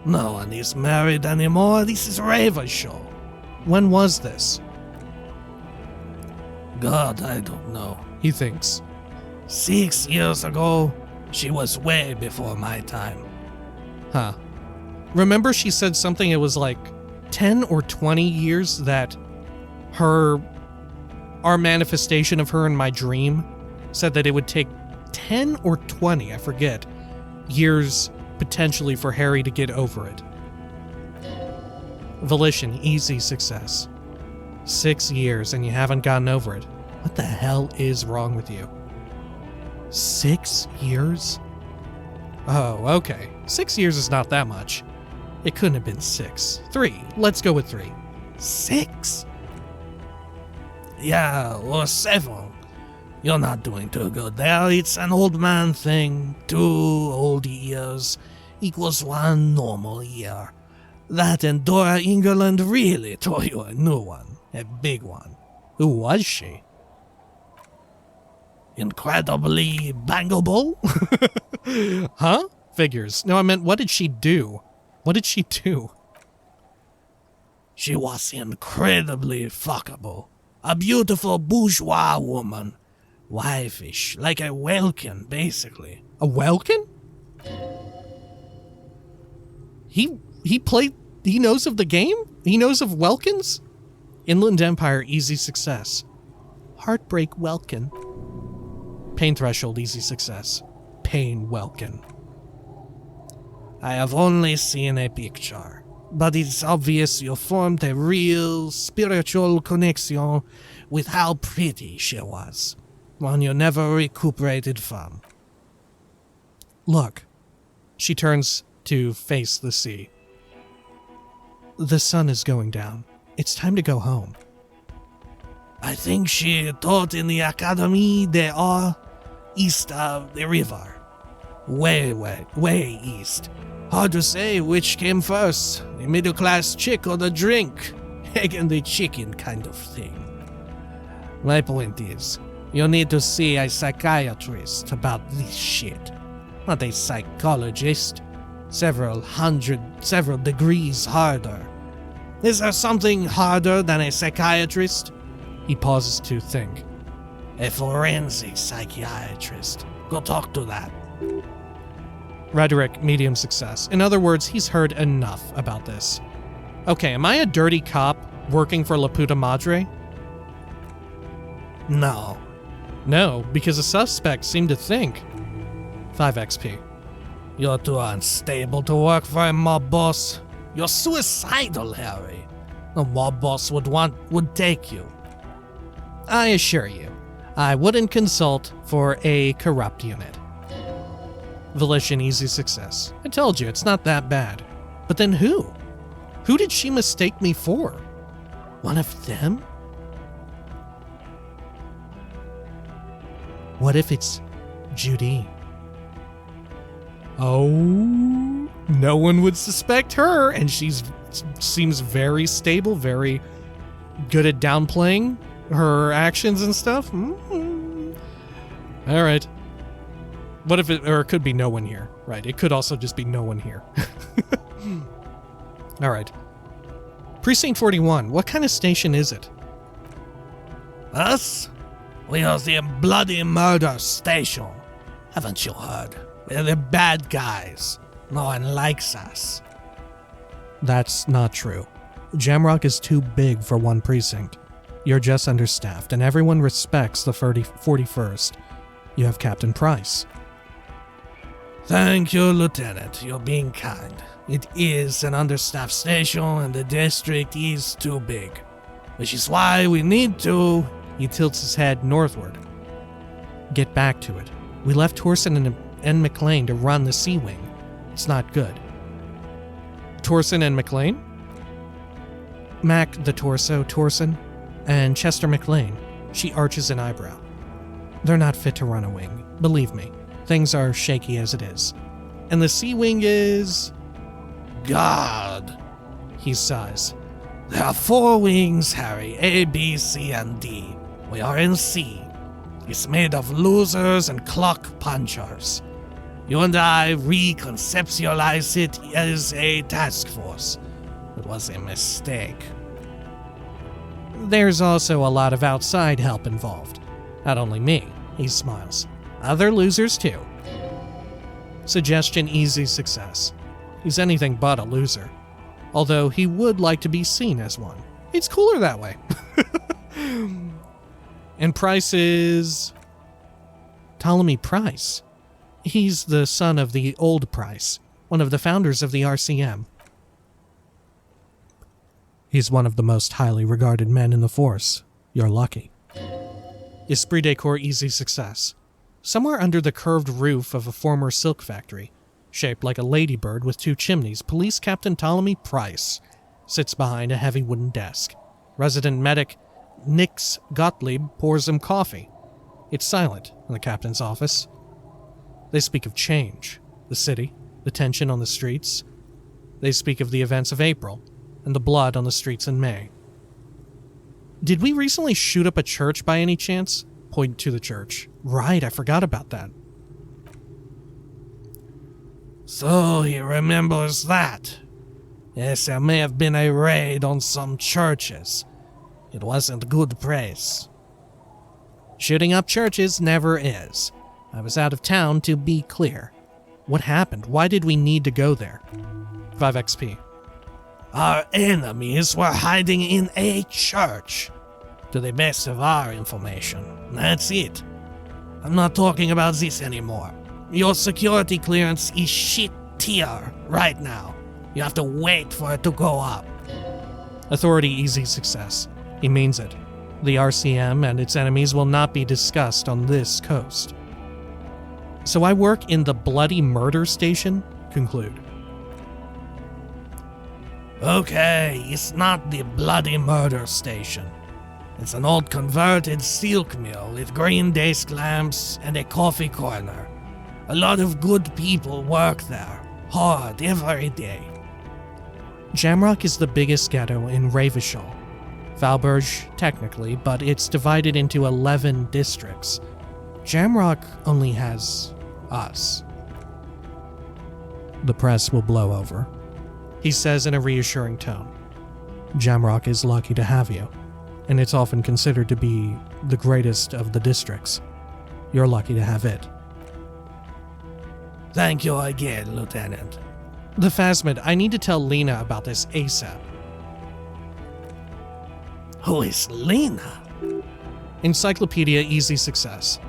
No one is married anymore. This is Revachol. When was this? God, I don't know. He thinks. 6 years ago. She was way before my time. Huh. Remember she said something, it was like 10 or 20 years that our manifestation of her in my dream said that it would take 10 or 20, I forget, years potentially for Harry to get over it. Volition, easy success. 6 years and you haven't gotten over it. What the hell is wrong with you? 6 years? Oh, okay. 6 years is not that much. It couldn't have been 6. 3. Let's go with 3. 6? Yeah, or 7. You're not doing too good there. It's an old man thing. 2 old years equals 1 normal year. That and Dora Ingerland really tore you a new one. A big one. Who was she? Incredibly bangable? Huh? Figures. No, I meant, what did she do? What did she do? She was incredibly fuckable. A beautiful bourgeois woman. Wifeish, like a Welkin, basically. A Welkin? He knows of the game? He knows of Welkins? Inland Empire, easy success. Heartbreak Welkin. Pain threshold, easy success. Pain Welkin. I have only seen a picture, but it's obvious you formed a real spiritual connection with how pretty she was, one you never recuperated from. Look. She turns to face the sea. The sun is going down. It's time to go home. I think she taught in the Academy d'Art east of the river. Way east. Hard to say which came first, the middle-class chick or the drink. Egg and the chicken kind of thing. My point is, you need to see a psychiatrist about this shit. Not a psychologist. Several degrees harder. Is there something harder than a psychiatrist? He pauses to think. A forensic psychiatrist. Go talk to that. Rhetoric, medium success. In other words, he's heard enough about this. Okay, am I a dirty cop working for La Puta Madre? No. No, because the suspect seemed to think. 5 XP. You're too unstable to work for a mob boss. You're suicidal, Harry. A mob boss would take you. I assure you, I wouldn't consult for a corrupt unit. Volition, easy success. I told you, it's not that bad. But then who? Who did she mistake me for? One of them? What if it's Judy? Oh, no one would suspect her, and seems very stable, very good at downplaying her actions and stuff. Mm-hmm. All right. What if it could be no one here, right? It could also just be no one here. All right. Precinct 41, what kind of station is it? Us? We are the bloody murder station. Haven't you heard? We're the bad guys. No one likes us. That's not true. Jamrock is too big for one precinct. You're just understaffed, and everyone respects the 41st. You have Captain Price. Thank you, Lieutenant. You're being kind. It is an understaffed station, and the district is too big. Which is why we need to... He tilts his head northward. Get back to it. We left Torsen and McLean to run the Sea Wing. It's not good. Torsen and McLean? Mac the Torso, Torsen, and Chester McLean. She arches an eyebrow. They're not fit to run a wing. Believe me, things are shaky as it is. And the Sea Wing is... God. He sighs. There are 4 wings, Harry. A, B, C, and D. We are in C. It's made of losers and clock punchers. You and I reconceptualize it as a task force. It was a mistake. There's also a lot of outside help involved. Not only me, he smiles. Other losers too. Suggestion easy success. He's anything but a loser. Although he would like to be seen as one. It's cooler that way. And Price is... Ptolemy Price. He's the son of the old Price, one of the founders of the RCM. He's one of the most highly regarded men in the Force. You're lucky. Esprit de Corps easy success. Somewhere under the curved roof of a former silk factory, shaped like a ladybird with 2 chimneys, Police Captain Ptolemy Price sits behind a heavy wooden desk. Resident medic Nix Gottlieb pours him coffee. It's silent in the captain's office. They speak of change, the city, the tension on the streets. They speak of the events of April and the blood on the streets in May. Did we recently shoot up a church by any chance? Point to the church. Right, I forgot about that. So he remembers that. Yes, there may have been a raid on some churches. It wasn't good praise. Shooting up churches never is. I was out of town, to be clear. What happened? Why did we need to go there? 5 XP. Our enemies were hiding in a church. To the best of our information. That's it. I'm not talking about this anymore. Your security clearance is shit tier right now. You have to wait for it to go up. Authority easy success. He means it. The RCM and its enemies will not be discussed on this coast. So I work in the bloody murder station? Conclude. Okay, it's not the bloody murder station. It's an old converted silk mill with green desk lamps and a coffee corner. A lot of good people work there, hard every day. Jamrock is the biggest ghetto in Revachol. Valberge, technically, but it's divided into 11 districts. Jamrock only has us. The press will blow over, he says in a reassuring tone. Jamrock is lucky to have you, and it's often considered to be the greatest of the districts. You're lucky to have it. Thank you again, Lieutenant. The Phasmid, I need to tell Lena about this ASAP. Who is Lena? Encyclopedia easy success.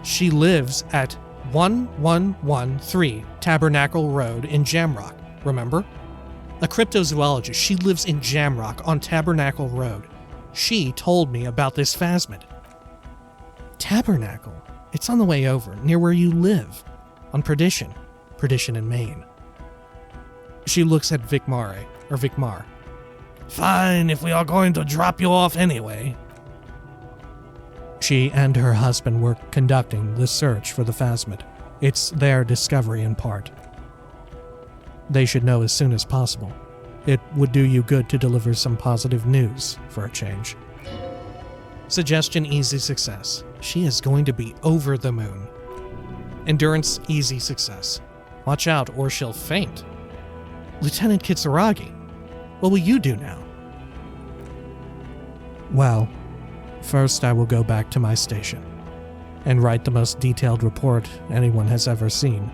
She lives at 1113 Tabernacle Road in Jamrock, remember? A cryptozoologist, she lives in Jamrock on Tabernacle Road. She told me about this Phasmid. Tabernacle? It's on the way over, near where you live. On Perdition. Perdition in Maine. She looks at Vicmar. Fine, if we are going to drop you off anyway. She and her husband were conducting the search for the phasmid. It's their discovery in part. They should know as soon as possible. It would do you good to deliver some positive news for a change. Suggestion easy success. She is going to be over the moon. Endurance easy success. Watch out or she'll faint. Lieutenant Kitsuragi, what will you do now? Well, first I will go back to my station and write the most detailed report anyone has ever seen.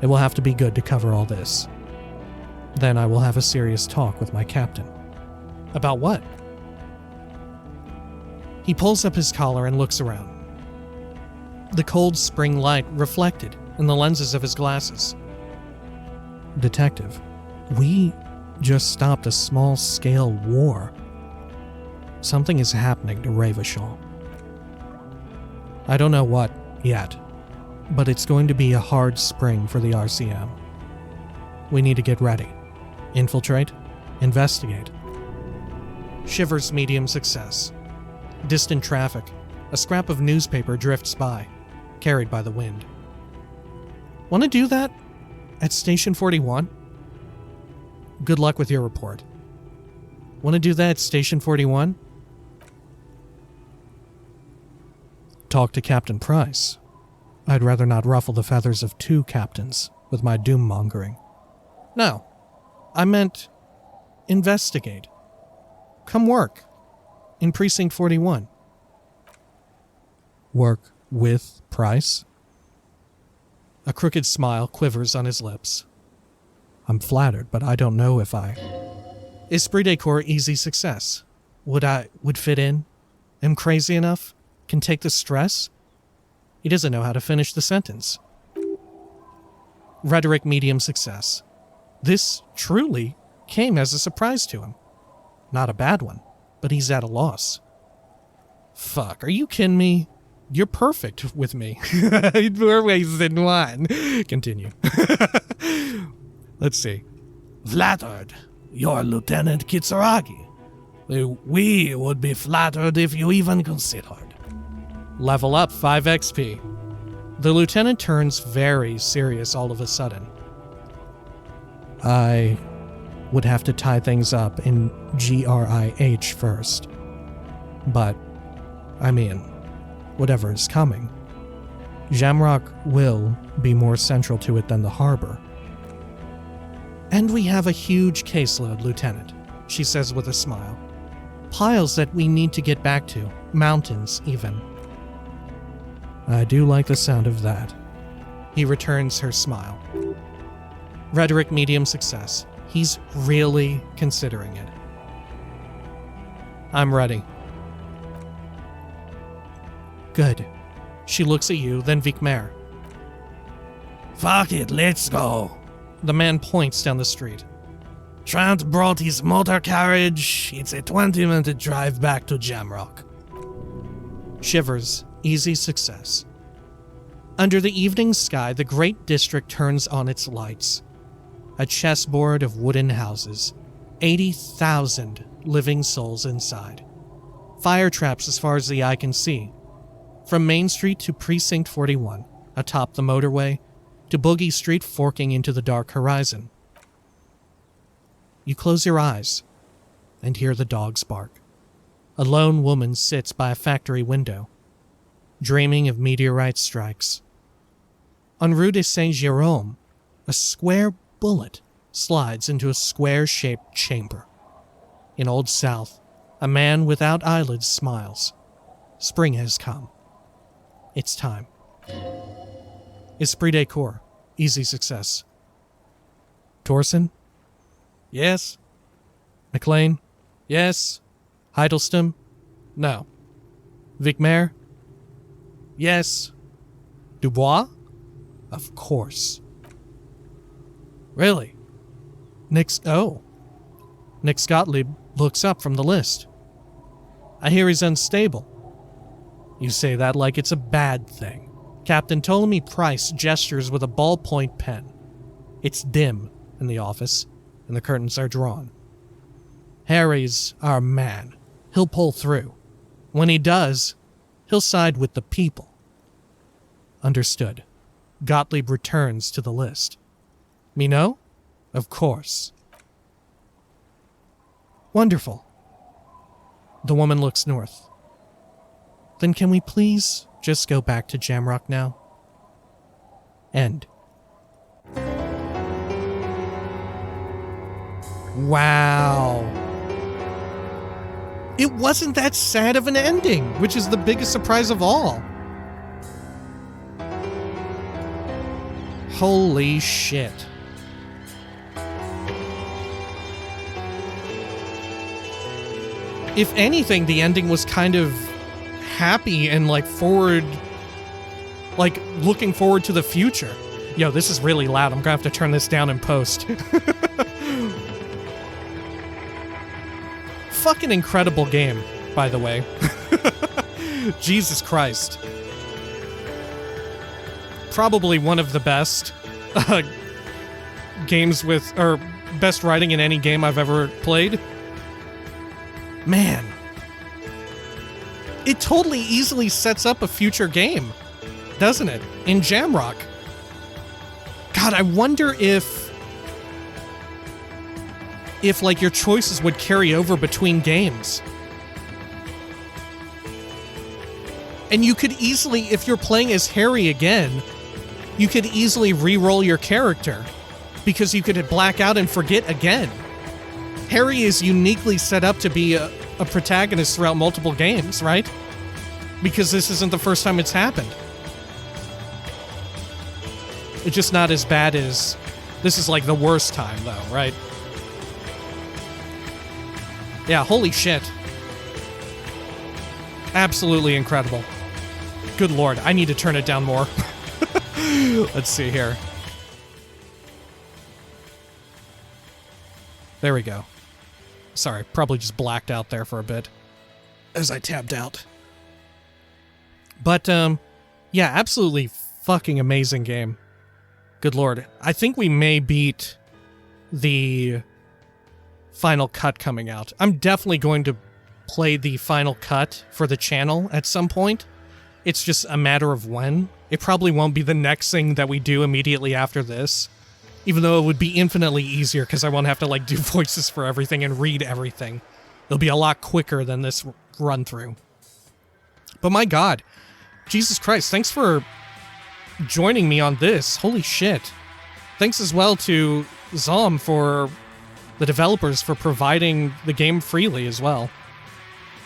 It will have to be good to cover all this. Then I will have a serious talk with my captain. About what? He pulls up his collar and looks around. The cold spring light reflected in the lenses of his glasses. Detective, we just stopped a small-scale war. Something is happening to Revachol. I don't know what yet, but it's going to be a hard spring for the RCM. We need to get ready. Infiltrate, investigate. Shivers medium success. Distant traffic. A scrap of newspaper drifts by, carried by the wind. Want to do that? At Station 41? Good luck with your report. Want to do that at Station 41? Talk to Captain Price. I'd rather not ruffle the feathers of two captains with my doom-mongering. No, I meant investigate. Come work in Precinct 41. Work with Price? A crooked smile quivers on his lips. I'm flattered, but I don't know if I... Esprit de corps easy success. Would fit in? Am crazy enough? Can take the stress? He doesn't know how to finish the sentence. Rhetoric medium success. This truly came as a surprise to him. Not a bad one, but he's at a loss. Fuck, are you kidding me? You're perfect with me. More ways than one. Continue. Let's see. Flattered. You're Lieutenant Kitsuragi. We would be flattered if you even considered. Level up 5 XP. The lieutenant turns very serious all of a sudden. I would have to tie things up in GRIH first. But, I mean, whatever is coming, Jamrock will be more central to it than the harbor. And we have a huge caseload, Lieutenant, she says with a smile. Piles that we need to get back to, mountains even. I do like the sound of that. He returns her smile. Rhetoric medium success. He's really considering it. I'm ready. Good. She looks at you, then Vikmer. Fuck it, let's go. The man points down the street. Trant brought his motor carriage. It's a 20-minute drive back to Jamrock. Shivers. Easy success. Under the evening sky, the great district turns on its lights. A chessboard of wooden houses. 80,000 living souls inside. Fire traps as far as the eye can see. From Main Street to Precinct 41, atop the motorway, to Boogie Street forking into the dark horizon. You close your eyes and hear the dogs bark. A lone woman sits by a factory window, dreaming of meteorite strikes. On Rue de Saint-Jérôme, a square bullet slides into a square-shaped chamber. In Old South, a man without eyelids smiles. Spring has come. It's time. Esprit de corps. Easy success. Torsen? Yes. McLean? Yes. Heidelstrom? No. Vikmer? Yes. Dubois? Of course. Really? Nick Gottlieb looks up from the list. I hear he's unstable. You say that like it's a bad thing. Captain Ptolemy Price gestures with a ballpoint pen. It's dim in the office, and the curtains are drawn. Harry's our man. He'll pull through. When he does, he'll side with the people. Understood. Gottlieb returns to the list. Me know? Of course. Wonderful. The woman looks north. Then can we please just go back to Jamrock now? End. Wow. It wasn't that sad of an ending, which is the biggest surprise of all. Holy shit. If anything, the ending was kind of happy and like forward, like looking forward to the future. Yo, this is really loud. I'm gonna have to turn this down in post. Fucking incredible game, by the way. Jesus Christ. Probably one of the best games with, or best writing in any game I've ever played. Man. It totally easily sets up a future game, doesn't it? In Jamrock. God, I wonder if like your choices would carry over between games. And you could easily, if you're playing as Harry again, you could easily re-roll your character because you could black out and forget again. Harry is uniquely set up to be a protagonist throughout multiple games, right? Because this isn't the first time it's happened. It's just not as bad as... This is like the worst time, though, right? Yeah, holy shit. Absolutely incredible. Good lord, I need to turn it down more. Let's see here. There we go. Sorry, probably just blacked out there for a bit as I tabbed out. But, yeah, absolutely fucking amazing game. Good lord. I think we may beat the final cut coming out. I'm definitely going to play the final cut for the channel at some point. It's just a matter of when. It probably won't be the next thing that we do immediately after this. Even though it would be infinitely easier because I won't have to like do voices for everything and read everything. It'll be a lot quicker than this run through. But my god. Jesus Christ, thanks for joining me on this. Holy shit. Thanks as well to Zom for the developers for providing the game freely as well.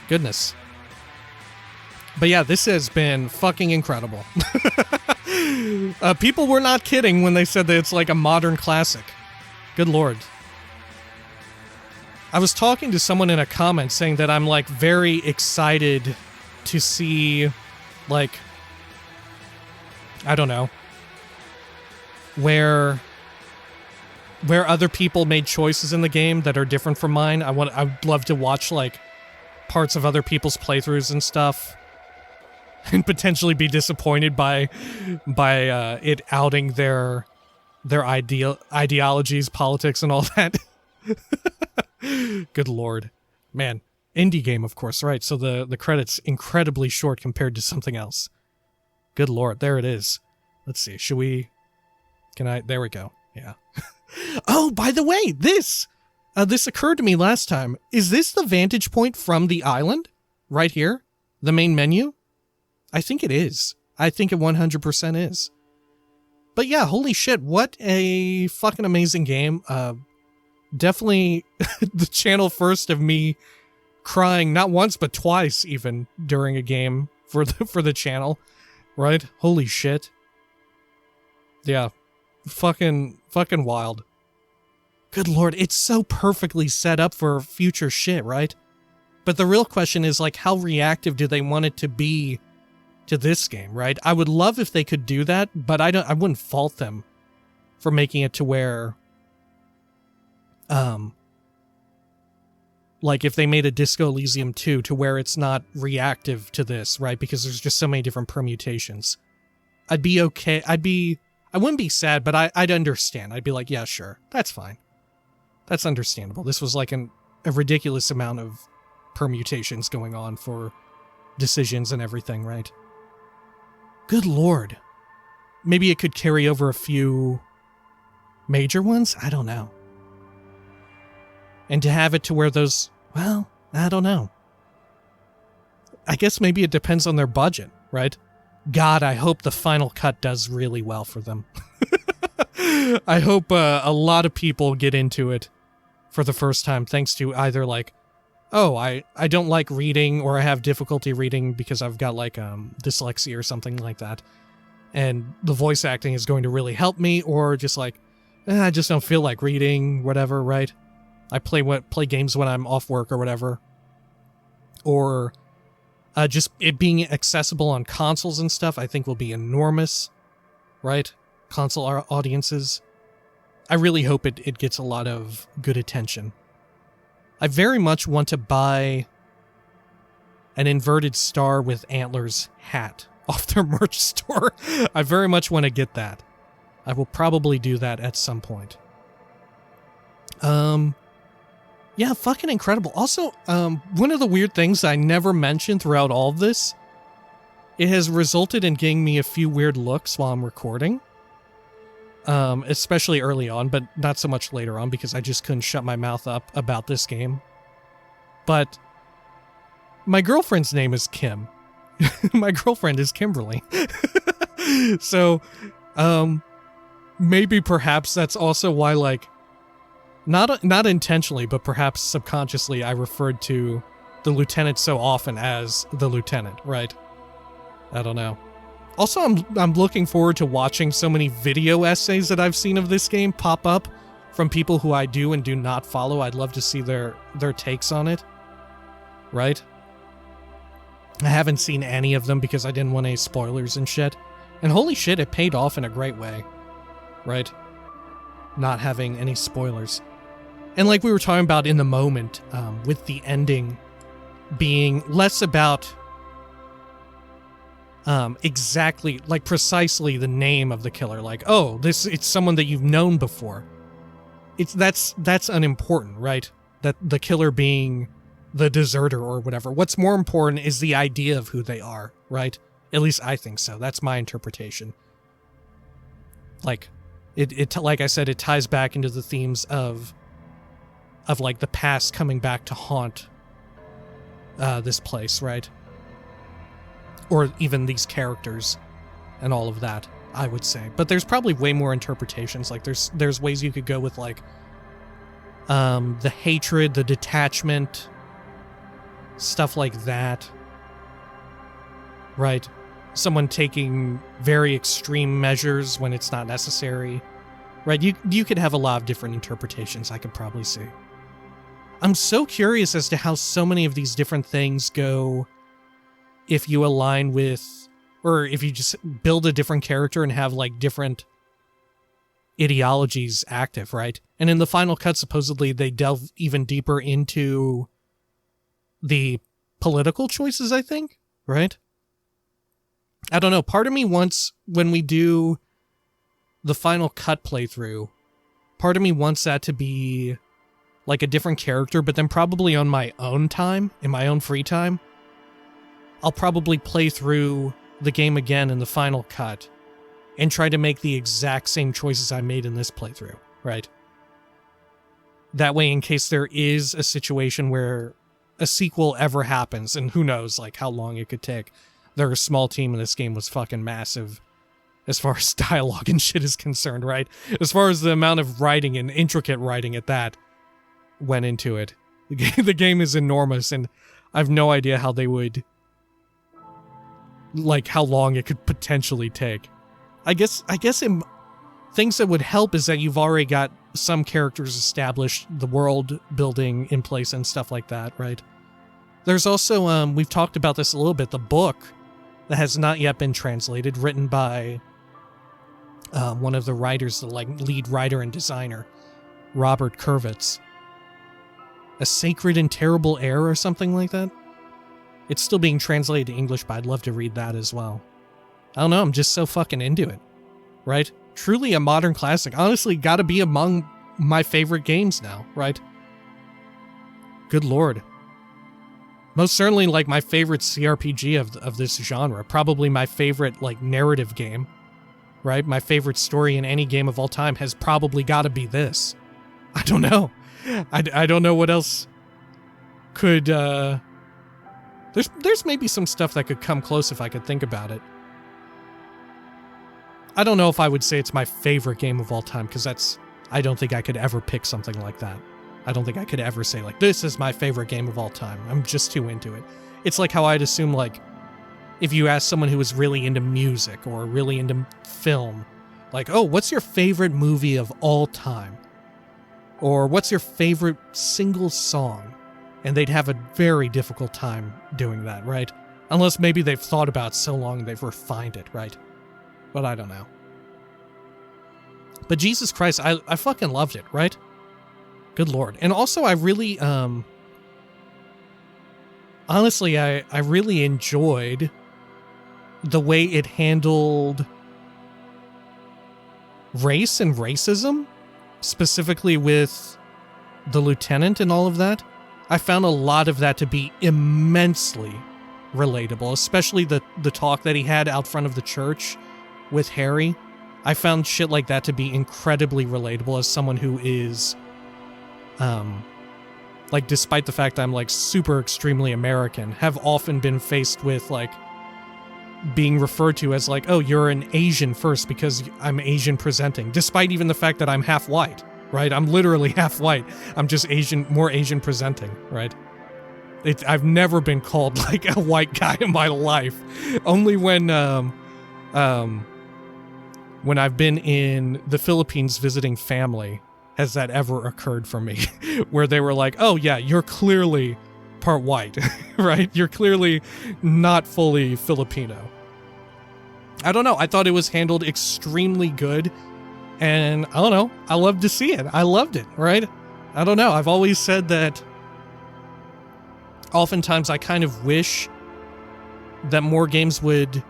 Goodness. But yeah, this has been fucking incredible. People were not kidding when they said that it's like a modern classic. Good lord. I was talking to someone in a comment saying that I'm like very excited to see like, I don't know, where other people made choices in the game that are different from mine. I'd love to watch like parts of other people's playthroughs and stuff, and potentially be disappointed by it outing their ideologies, politics, and all that. Good lord, man. Indie game, of course, right? So the credit's incredibly short compared to something else. Good lord, there it is. Let's see. Should we? Can I? There we go. Yeah. Oh, by the way, this occurred to me last time. Is this the vantage point from the island? Right here? The main menu? I think it is. I think it 100% is. But yeah, holy shit, what a fucking amazing game. Definitely the channel first of me crying, not once, but twice even, during a game for the channel. Right? Holy shit. Yeah. Fucking wild. Good lord, it's so perfectly set up for future shit, right? But the real question is, like, how reactive do they want it to be to this game, right? I would love if they could do that, but I wouldn't fault them for making it to where, like, if they made a Disco Elysium 2 to where it's not reactive to this, right? Because there's just so many different permutations. I'd be okay. I wouldn't be sad, but I'd understand. I'd be like, yeah, sure. That's fine. That's understandable. This was like a ridiculous amount of permutations going on for decisions and everything, right? Good lord. Maybe it could carry over a few major ones? I don't know. And to have it to where those, well, I don't know. I guess maybe it depends on their budget, right? God, I hope the final cut does really well for them. I hope a lot of people get into it for the first time thanks to either like, oh, I don't like reading, or I have difficulty reading because I've got like dyslexia or something like that. And the voice acting is going to really help me, or just like, I just don't feel like reading, whatever, right? I play games when I'm off work or whatever. Or just it being accessible on consoles and stuff, I think will be enormous, right? Console audiences. I really hope it gets a lot of good attention. I very much want to buy an inverted star with antlers hat off their merch store. I very much want to get that. I will probably do that at some point. Yeah, fucking incredible. Also, one of the weird things I never mentioned throughout all of this, it has resulted in getting me a few weird looks while I'm recording. Especially early on, but not so much later on because I just couldn't shut my mouth up about this game. But my girlfriend's name is Kim. My girlfriend is Kimberly. So, maybe perhaps that's also why, like, not intentionally, but perhaps subconsciously, I referred to the lieutenant so often as the lieutenant, right? I don't know. Also, I'm looking forward to watching so many video essays that I've seen of this game pop up from people who I do and do not follow. I'd love to see their takes on it, right? I haven't seen any of them because I didn't want any spoilers and shit. And holy shit, it paid off in a great way, right? Not having any spoilers. And like we were talking about in the moment, with the ending being less about exactly, like precisely the name of the killer. Like, oh, it's someone that you've known before. That's unimportant, right? That the killer being the deserter or whatever. What's more important is the idea of who they are, right? At least I think so. That's my interpretation. Like, it like I said, it ties back into the themes of like the past coming back to haunt this place, right? Or even these characters and all of that, I would say. But there's probably way more interpretations. Like there's ways you could go with like the hatred, the detachment, stuff like that. Right? Someone taking very extreme measures when it's not necessary. Right? You could have a lot of different interpretations, I could probably see. I'm so curious as to how so many of these different things go if you align with, or if you just build a different character and have like different ideologies active, right? And in the final cut, supposedly they delve even deeper into the political choices, I think, right? I don't know. Part of me wants, when we do the final cut playthrough, part of me wants that to be like a different character, but then probably on my own time, in my own free time, I'll probably play through the game again in the final cut and try to make the exact same choices I made in this playthrough, right? That way, in case there is a situation where a sequel ever happens, and who knows, like, how long it could take. They're a small team, and this game was fucking massive as far as dialogue and shit is concerned, right? As far as the amount of writing and intricate writing at that went into it. The game is enormous, and I have no idea how they would, like, how long it could potentially take. I guess things that would help is that you've already got some characters established, the world building in place and stuff like that, right? There's also, we've talked about this a little bit, the book that has not yet been translated, written by one of the writers, the like lead writer and designer, Robert Kurvitz. A Sacred and Terrible Air or something like that. It's still being translated to English, but I'd love to read that as well. I don't know, I'm just so fucking into it, right? Truly a modern classic. Honestly, gotta be among my favorite games now, right? Good lord. Most certainly, like, my favorite CRPG of this genre. Probably my favorite, like, narrative game, right? My favorite story in any game of all time has probably got to be this. I don't know. I don't know what else could, There's maybe some stuff that could come close if I could think about it. I don't know if I would say it's my favorite game of all time, because I don't think I could ever pick something like that. I don't think I could ever say, like, this is my favorite game of all time. I'm just too into it. It's like how I'd assume, like, if you ask someone who was really into music or really into film, like, oh, what's your favorite movie of all time? Or what's your favorite single song? And they'd have a very difficult time doing that, right? Unless maybe they've thought about it so long they've refined it, right? But I don't know. But Jesus Christ, I fucking loved it, right? Good lord. And also I really, honestly, I really enjoyed the way it handled race and racism, specifically with the lieutenant and all of that. I found a lot of that to be immensely relatable, especially the talk that he had out front of the church with Harry. I found shit like that to be incredibly relatable as someone who is, like, despite the fact I'm, like, super extremely American, have often been faced with, like, being referred to as, like, oh, you're an Asian first because I'm Asian presenting, despite even the fact that I'm half white, right? I'm literally half white. I'm just Asian, more Asian presenting, right? I've never been called, like, a white guy in my life. Only when I've been in the Philippines visiting family has that ever occurred for me, where they were like, oh yeah, you're clearly part white, right? You're clearly not fully Filipino. I don't know. I thought it was handled extremely good, and I don't know. I loved to see it. I loved it, right? I don't know. I've always said that oftentimes I kind of wish that more games would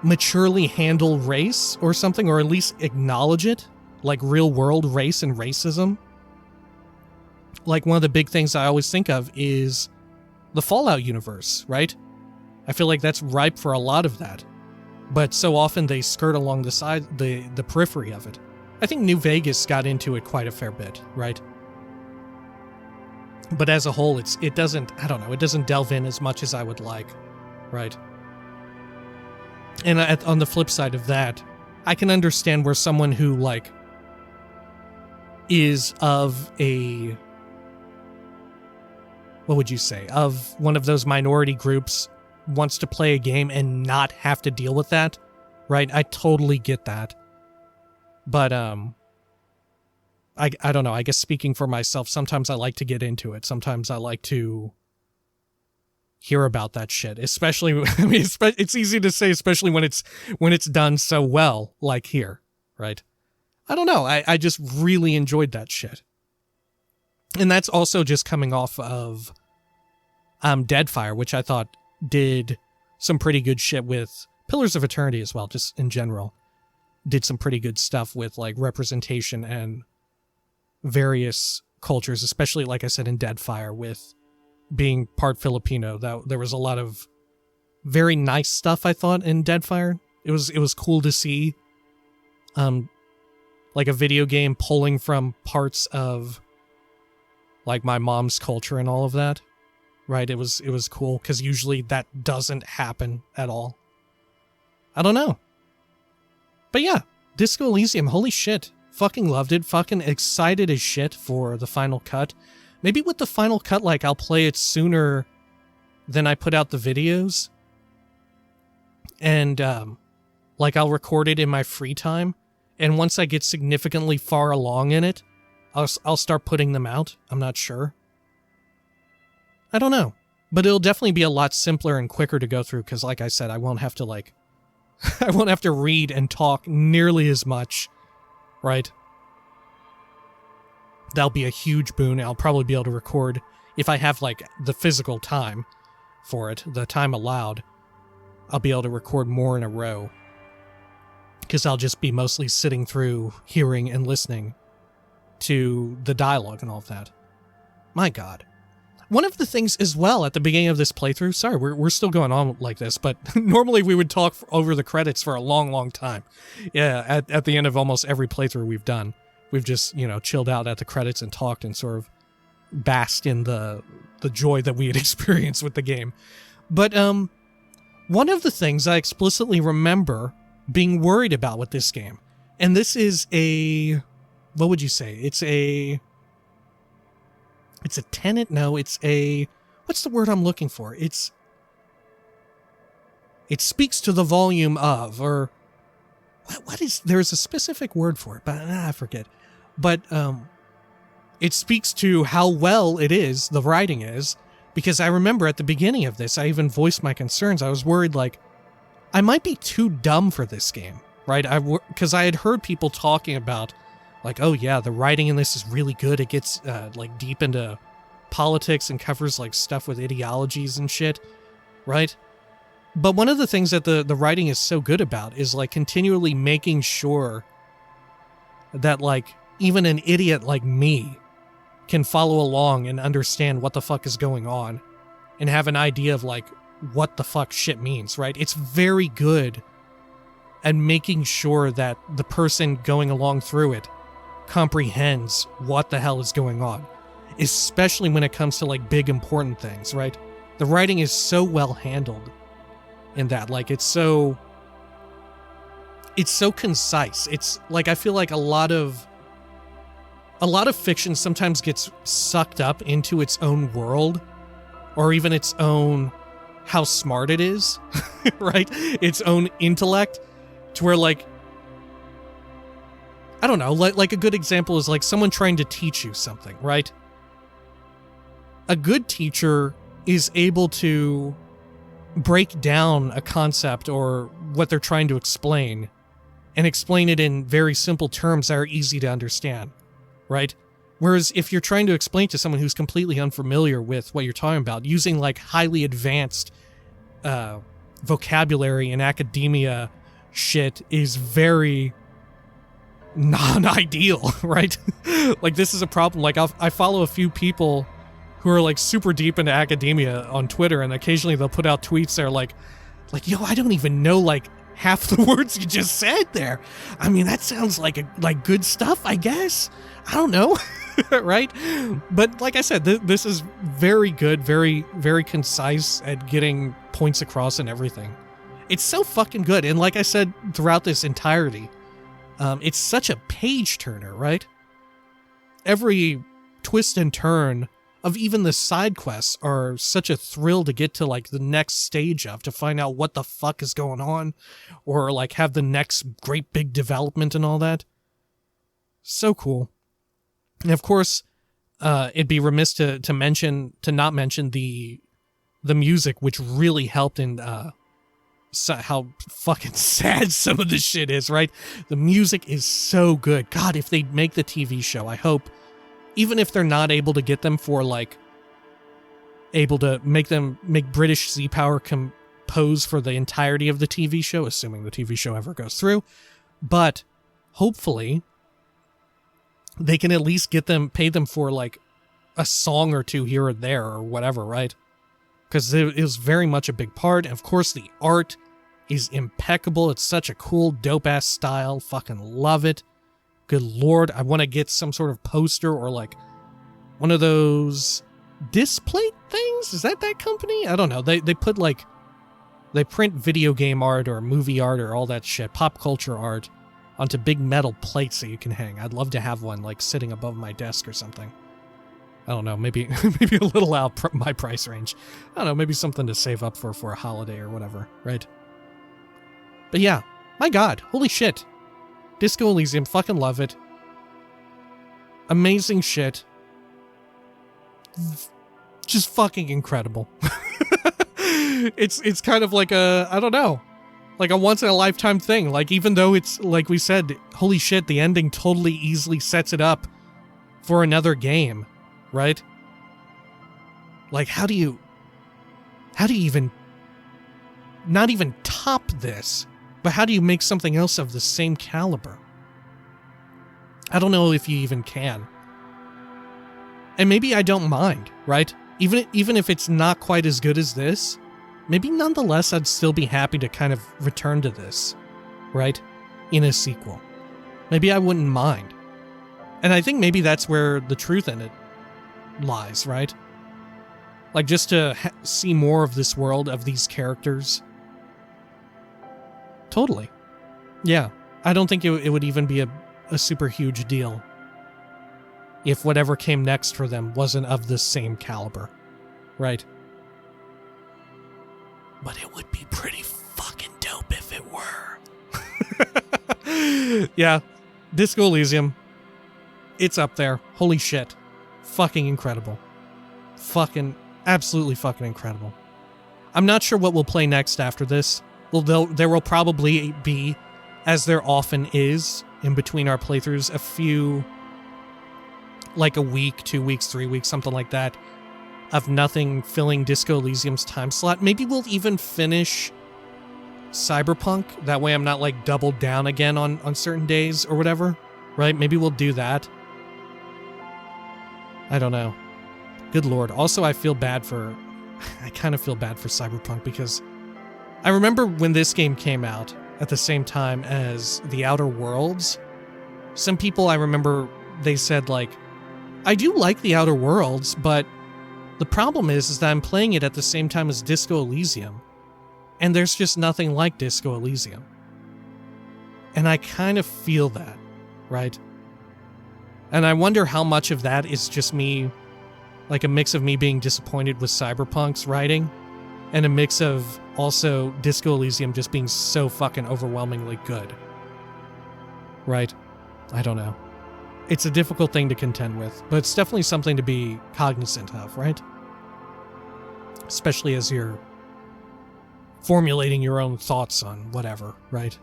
maturely handle race or something, or at least acknowledge it, like real world race and racism. Like, one of the big things I always think of is the Fallout universe, right? I feel like that's ripe for a lot of that, but so often they skirt along the side, the periphery of it. I think New Vegas got into it quite a fair bit, right? But as a whole, it doesn't, I don't know, it doesn't delve in as much as I would like, right? And on the flip side of that, I can understand where someone who, like, is of a, what would you say, of one of those minority groups wants to play a game and not have to deal with that, right? I totally get that. But, I don't know, I guess speaking for myself, sometimes I like to get into it. Sometimes I like to hear about that shit, especially, I mean, it's easy to say, especially when it's done so well, like here, right? I don't know, I just really enjoyed that shit. And that's also just coming off of Deadfire, which I thought did some pretty good shit with Pillars of Eternity as well, just in general. Did some pretty good stuff with, like, representation and various cultures, especially, like I said, in Deadfire, with being part Filipino. That there was a lot of very nice stuff, I thought, in Deadfire. It was cool to see, like, a video game pulling from parts of, like, my mom's culture and all of that, right? It was cool, because usually that doesn't happen at all. I don't know. But yeah, Disco Elysium, holy shit. Fucking loved it. Fucking excited as shit for the final cut. Maybe with the final cut, like, I'll play it sooner than I put out the videos. And, like, I'll record it in my free time. And once I get significantly far along in it, I'll start putting them out. I'm not sure. I don't know. But it'll definitely be a lot simpler and quicker to go through, because, like I said, I won't have to, like, I won't have to read and talk nearly as much, right? That'll be a huge boon. I'll probably be able to record, if I have, like, the physical time for it, the time allowed, I'll be able to record more in a row, because I'll just be mostly sitting through, hearing and listening to the dialogue and all of that. My God. One of the things as well at the beginning of this playthrough, sorry, we're still going on like this, but normally we would talk over the credits for a long, long time. Yeah, at the end of almost every playthrough we've done, we've just, chilled out at the credits and talked and sort of basked in the joy that we had experienced with the game. But one of the things I explicitly remember being worried about with this game, and this is what would you say? It's a tenant? No, it's what's the word I'm looking for? It speaks to the volume of, or there's a specific word for it, but I forget. But it speaks to how well it is, the writing is, because I remember at the beginning of this, I even voiced my concerns. I was worried, like, I might be too dumb for this game, right? Because I had heard people talking about, like, oh yeah, the writing in this is really good. It gets, like, deep into politics and covers, like, stuff with ideologies and shit, right? But one of the things that the writing is so good about is, like, continually making sure that, like, even an idiot like me can follow along and understand what the fuck is going on and have an idea of, like, what the fuck shit means, right? It's very good at making sure that the person going along through it comprehends what the hell is going on, especially when it comes to, like, big important things, right? The writing is so well handled in that, like, it's so concise. It's like, I feel like a lot of fiction sometimes gets sucked up into its own world, or even its own how smart it is, right? Its own intellect, to where, like, I don't know, like a good example is, like, someone trying to teach you something, right? A good teacher is able to break down a concept or what they're trying to explain and explain it in very simple terms that are easy to understand, right? Whereas if you're trying to explain to someone who's completely unfamiliar with what you're talking about, using, like, highly advanced vocabulary and academia shit is very non-ideal, right? Like, this is a problem. Like, I follow a few people who are, like, super deep into academia on Twitter, and occasionally they'll put out tweets that are like, yo, I don't even know, like, half the words you just said there. I mean, that sounds like good stuff, I guess. I don't know, right? But like I said, this is very good, very, very concise at getting points across and everything. It's so fucking good. And like I said, throughout this entirety, it's such a page turner, right? Every twist and turn of even the side quests are such a thrill to get to, like, the next stage of, to find out what the fuck is going on, or, like, have the next great big development and all that. So cool. And of course, it'd be remiss to not mention the music, which really helped in how fucking sad some of this shit is, right? The music is so good. God, if they make the TV show, I hope, even if they're not able to get them for, like, able to make British Sea Power compose for the entirety of the TV show, assuming the TV show ever goes through, but hopefully they can at least pay them for, like, a song or two here or there or whatever, right? Because it was very much a big part. And of course, the art is impeccable. It's such a cool, dope-ass style. Fucking love it. Good lord, I want to get some sort of poster or, like, one of those display things? Is that company? I don't know. They put, like, they print video game art or movie art or all that shit, pop culture art, onto big metal plates that you can hang. I'd love to have one, like, sitting above my desk or something. I don't know, maybe a little out my price range. I don't know, maybe something to save up for a holiday or whatever, right? But yeah, my god, holy shit. Disco Elysium, fucking love it. Amazing shit. Just fucking incredible. It's kind of like I don't know, like a once-in-a-lifetime thing. Like, even though it's, like we said, holy shit, the ending totally easily sets it up for another game, right? Like, how do you even, not even top this, but how do you make something else of the same caliber? I don't know if you even can. And maybe I don't mind, right? Even if it's not quite as good as this, maybe nonetheless I'd still be happy to kind of return to this, right? In a sequel. Maybe I wouldn't mind. And I think maybe that's where the truth in it lies, right? Like, just to see more of this world, of these characters. Totally. Yeah. I don't think it would even be a super huge deal if whatever came next for them wasn't of the same caliber. Right? But it would be pretty fucking dope if it were. Yeah. Disco Elysium. It's up there. Holy shit. Fucking incredible. Absolutely fucking incredible. I'm not sure what we'll play next after this. Well, there will probably be, as there often is, in between our playthroughs, a few, like a week, 2 weeks, 3 weeks, something like that, of nothing filling Disco Elysium's time slot. Maybe we'll even finish Cyberpunk. That way I'm not, like, doubled down again on certain days or whatever, right? Maybe we'll do that. I don't know. Good lord. Also, I kind of feel bad for Cyberpunk, because I remember when this game came out at the same time as The Outer Worlds, some people, I remember, they said, like, I do like The Outer Worlds, but the problem is that I'm playing it at the same time as Disco Elysium, and there's just nothing like Disco Elysium. And I kind of feel that, right? And I wonder how much of that is just me, like a mix of me being disappointed with Cyberpunk's writing, and a mix of also Disco Elysium just being so fucking overwhelmingly good. Right? I don't know. It's a difficult thing to contend with, but it's definitely something to be cognizant of, right? Especially as you're formulating your own thoughts on whatever, right?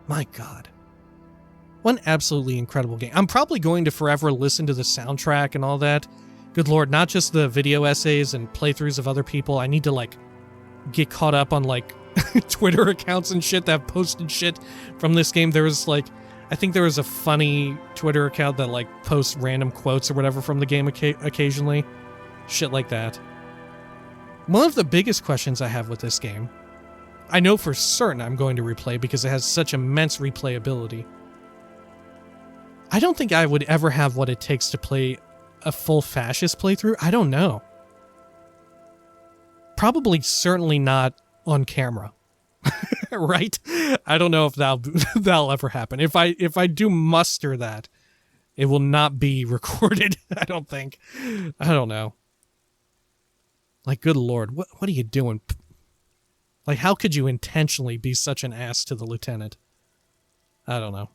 My God. What an absolutely incredible game. I'm probably going to forever listen to the soundtrack and all that. Good lord, not just the video essays and playthroughs of other people. I need to, like, get caught up on, like, Twitter accounts and shit that have posted shit from this game. There was, like, I think there was a funny Twitter account that, like, posts random quotes or whatever from the game occasionally. Shit like that. One of the biggest questions I have with this game, I know for certain I'm going to replay because it has such immense replayability. I don't think I would ever have what it takes to play a full fascist playthrough. I don't know. Probably certainly not on camera. Right? I don't know if that'll ever happen. If I do muster that, it will not be recorded. I don't think. I don't know. Like, good lord, what are you doing? Like, how could you intentionally be such an ass to the lieutenant? I don't know.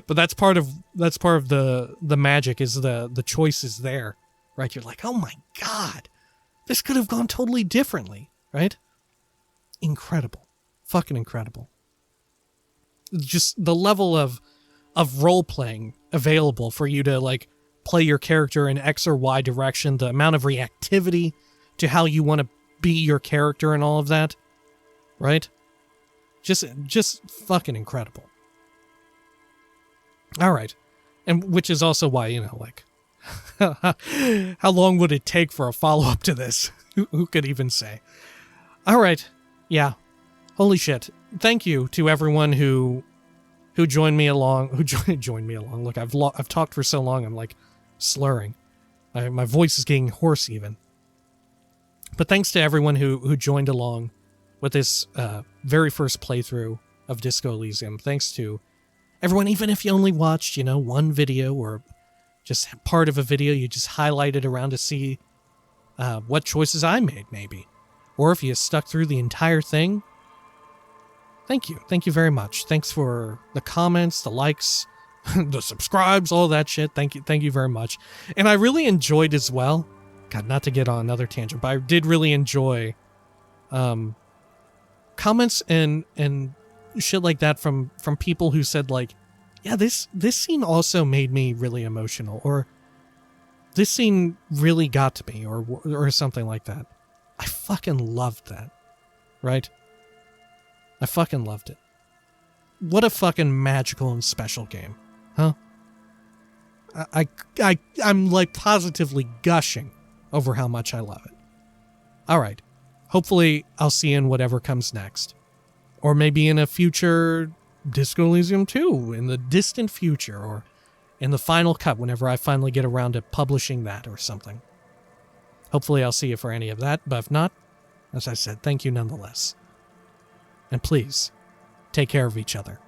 But that's part of the magic, is the choice is there, right? You're like, oh my God, this could have gone totally differently, right? Incredible. Fucking incredible. Just the level of role-playing available for you to, like, play your character in X or Y direction, the amount of reactivity to how you want to be your character and all of that, right? Just fucking incredible. All right. And which is also why, you know, like, how long would it take for a follow-up to this? Who could even say? All right. Yeah. Holy shit. Thank you to everyone who joined me along, joined me along. Look, I've talked for so long, I'm like slurring. My voice is getting hoarse even. But thanks to everyone who joined along with this very first playthrough of Disco Elysium. Thanks to everyone, even if you only watched, you know, one video or just part of a video, you just highlighted around to see what choices I made, maybe. Or if you stuck through the entire thing, thank you. Thank you very much. Thanks for the comments, the likes, the subscribes, all that shit. Thank you very much. And I really enjoyed as well, God, not to get on another tangent, but I did really enjoy comments and shit like that from people who said, like, yeah, this scene also made me really emotional, or this scene really got to me, or something like that. I fucking loved that, right? I fucking loved it. What a fucking magical and special game, huh? I'm like positively gushing over how much I love it. All right. Hopefully I'll see you in whatever comes next. Or maybe in a future Disco Elysium 2 in the distant future, or in the final cut whenever I finally get around to publishing that or something. Hopefully I'll see you for any of that, but if not, as I said, thank you nonetheless. And please, take care of each other.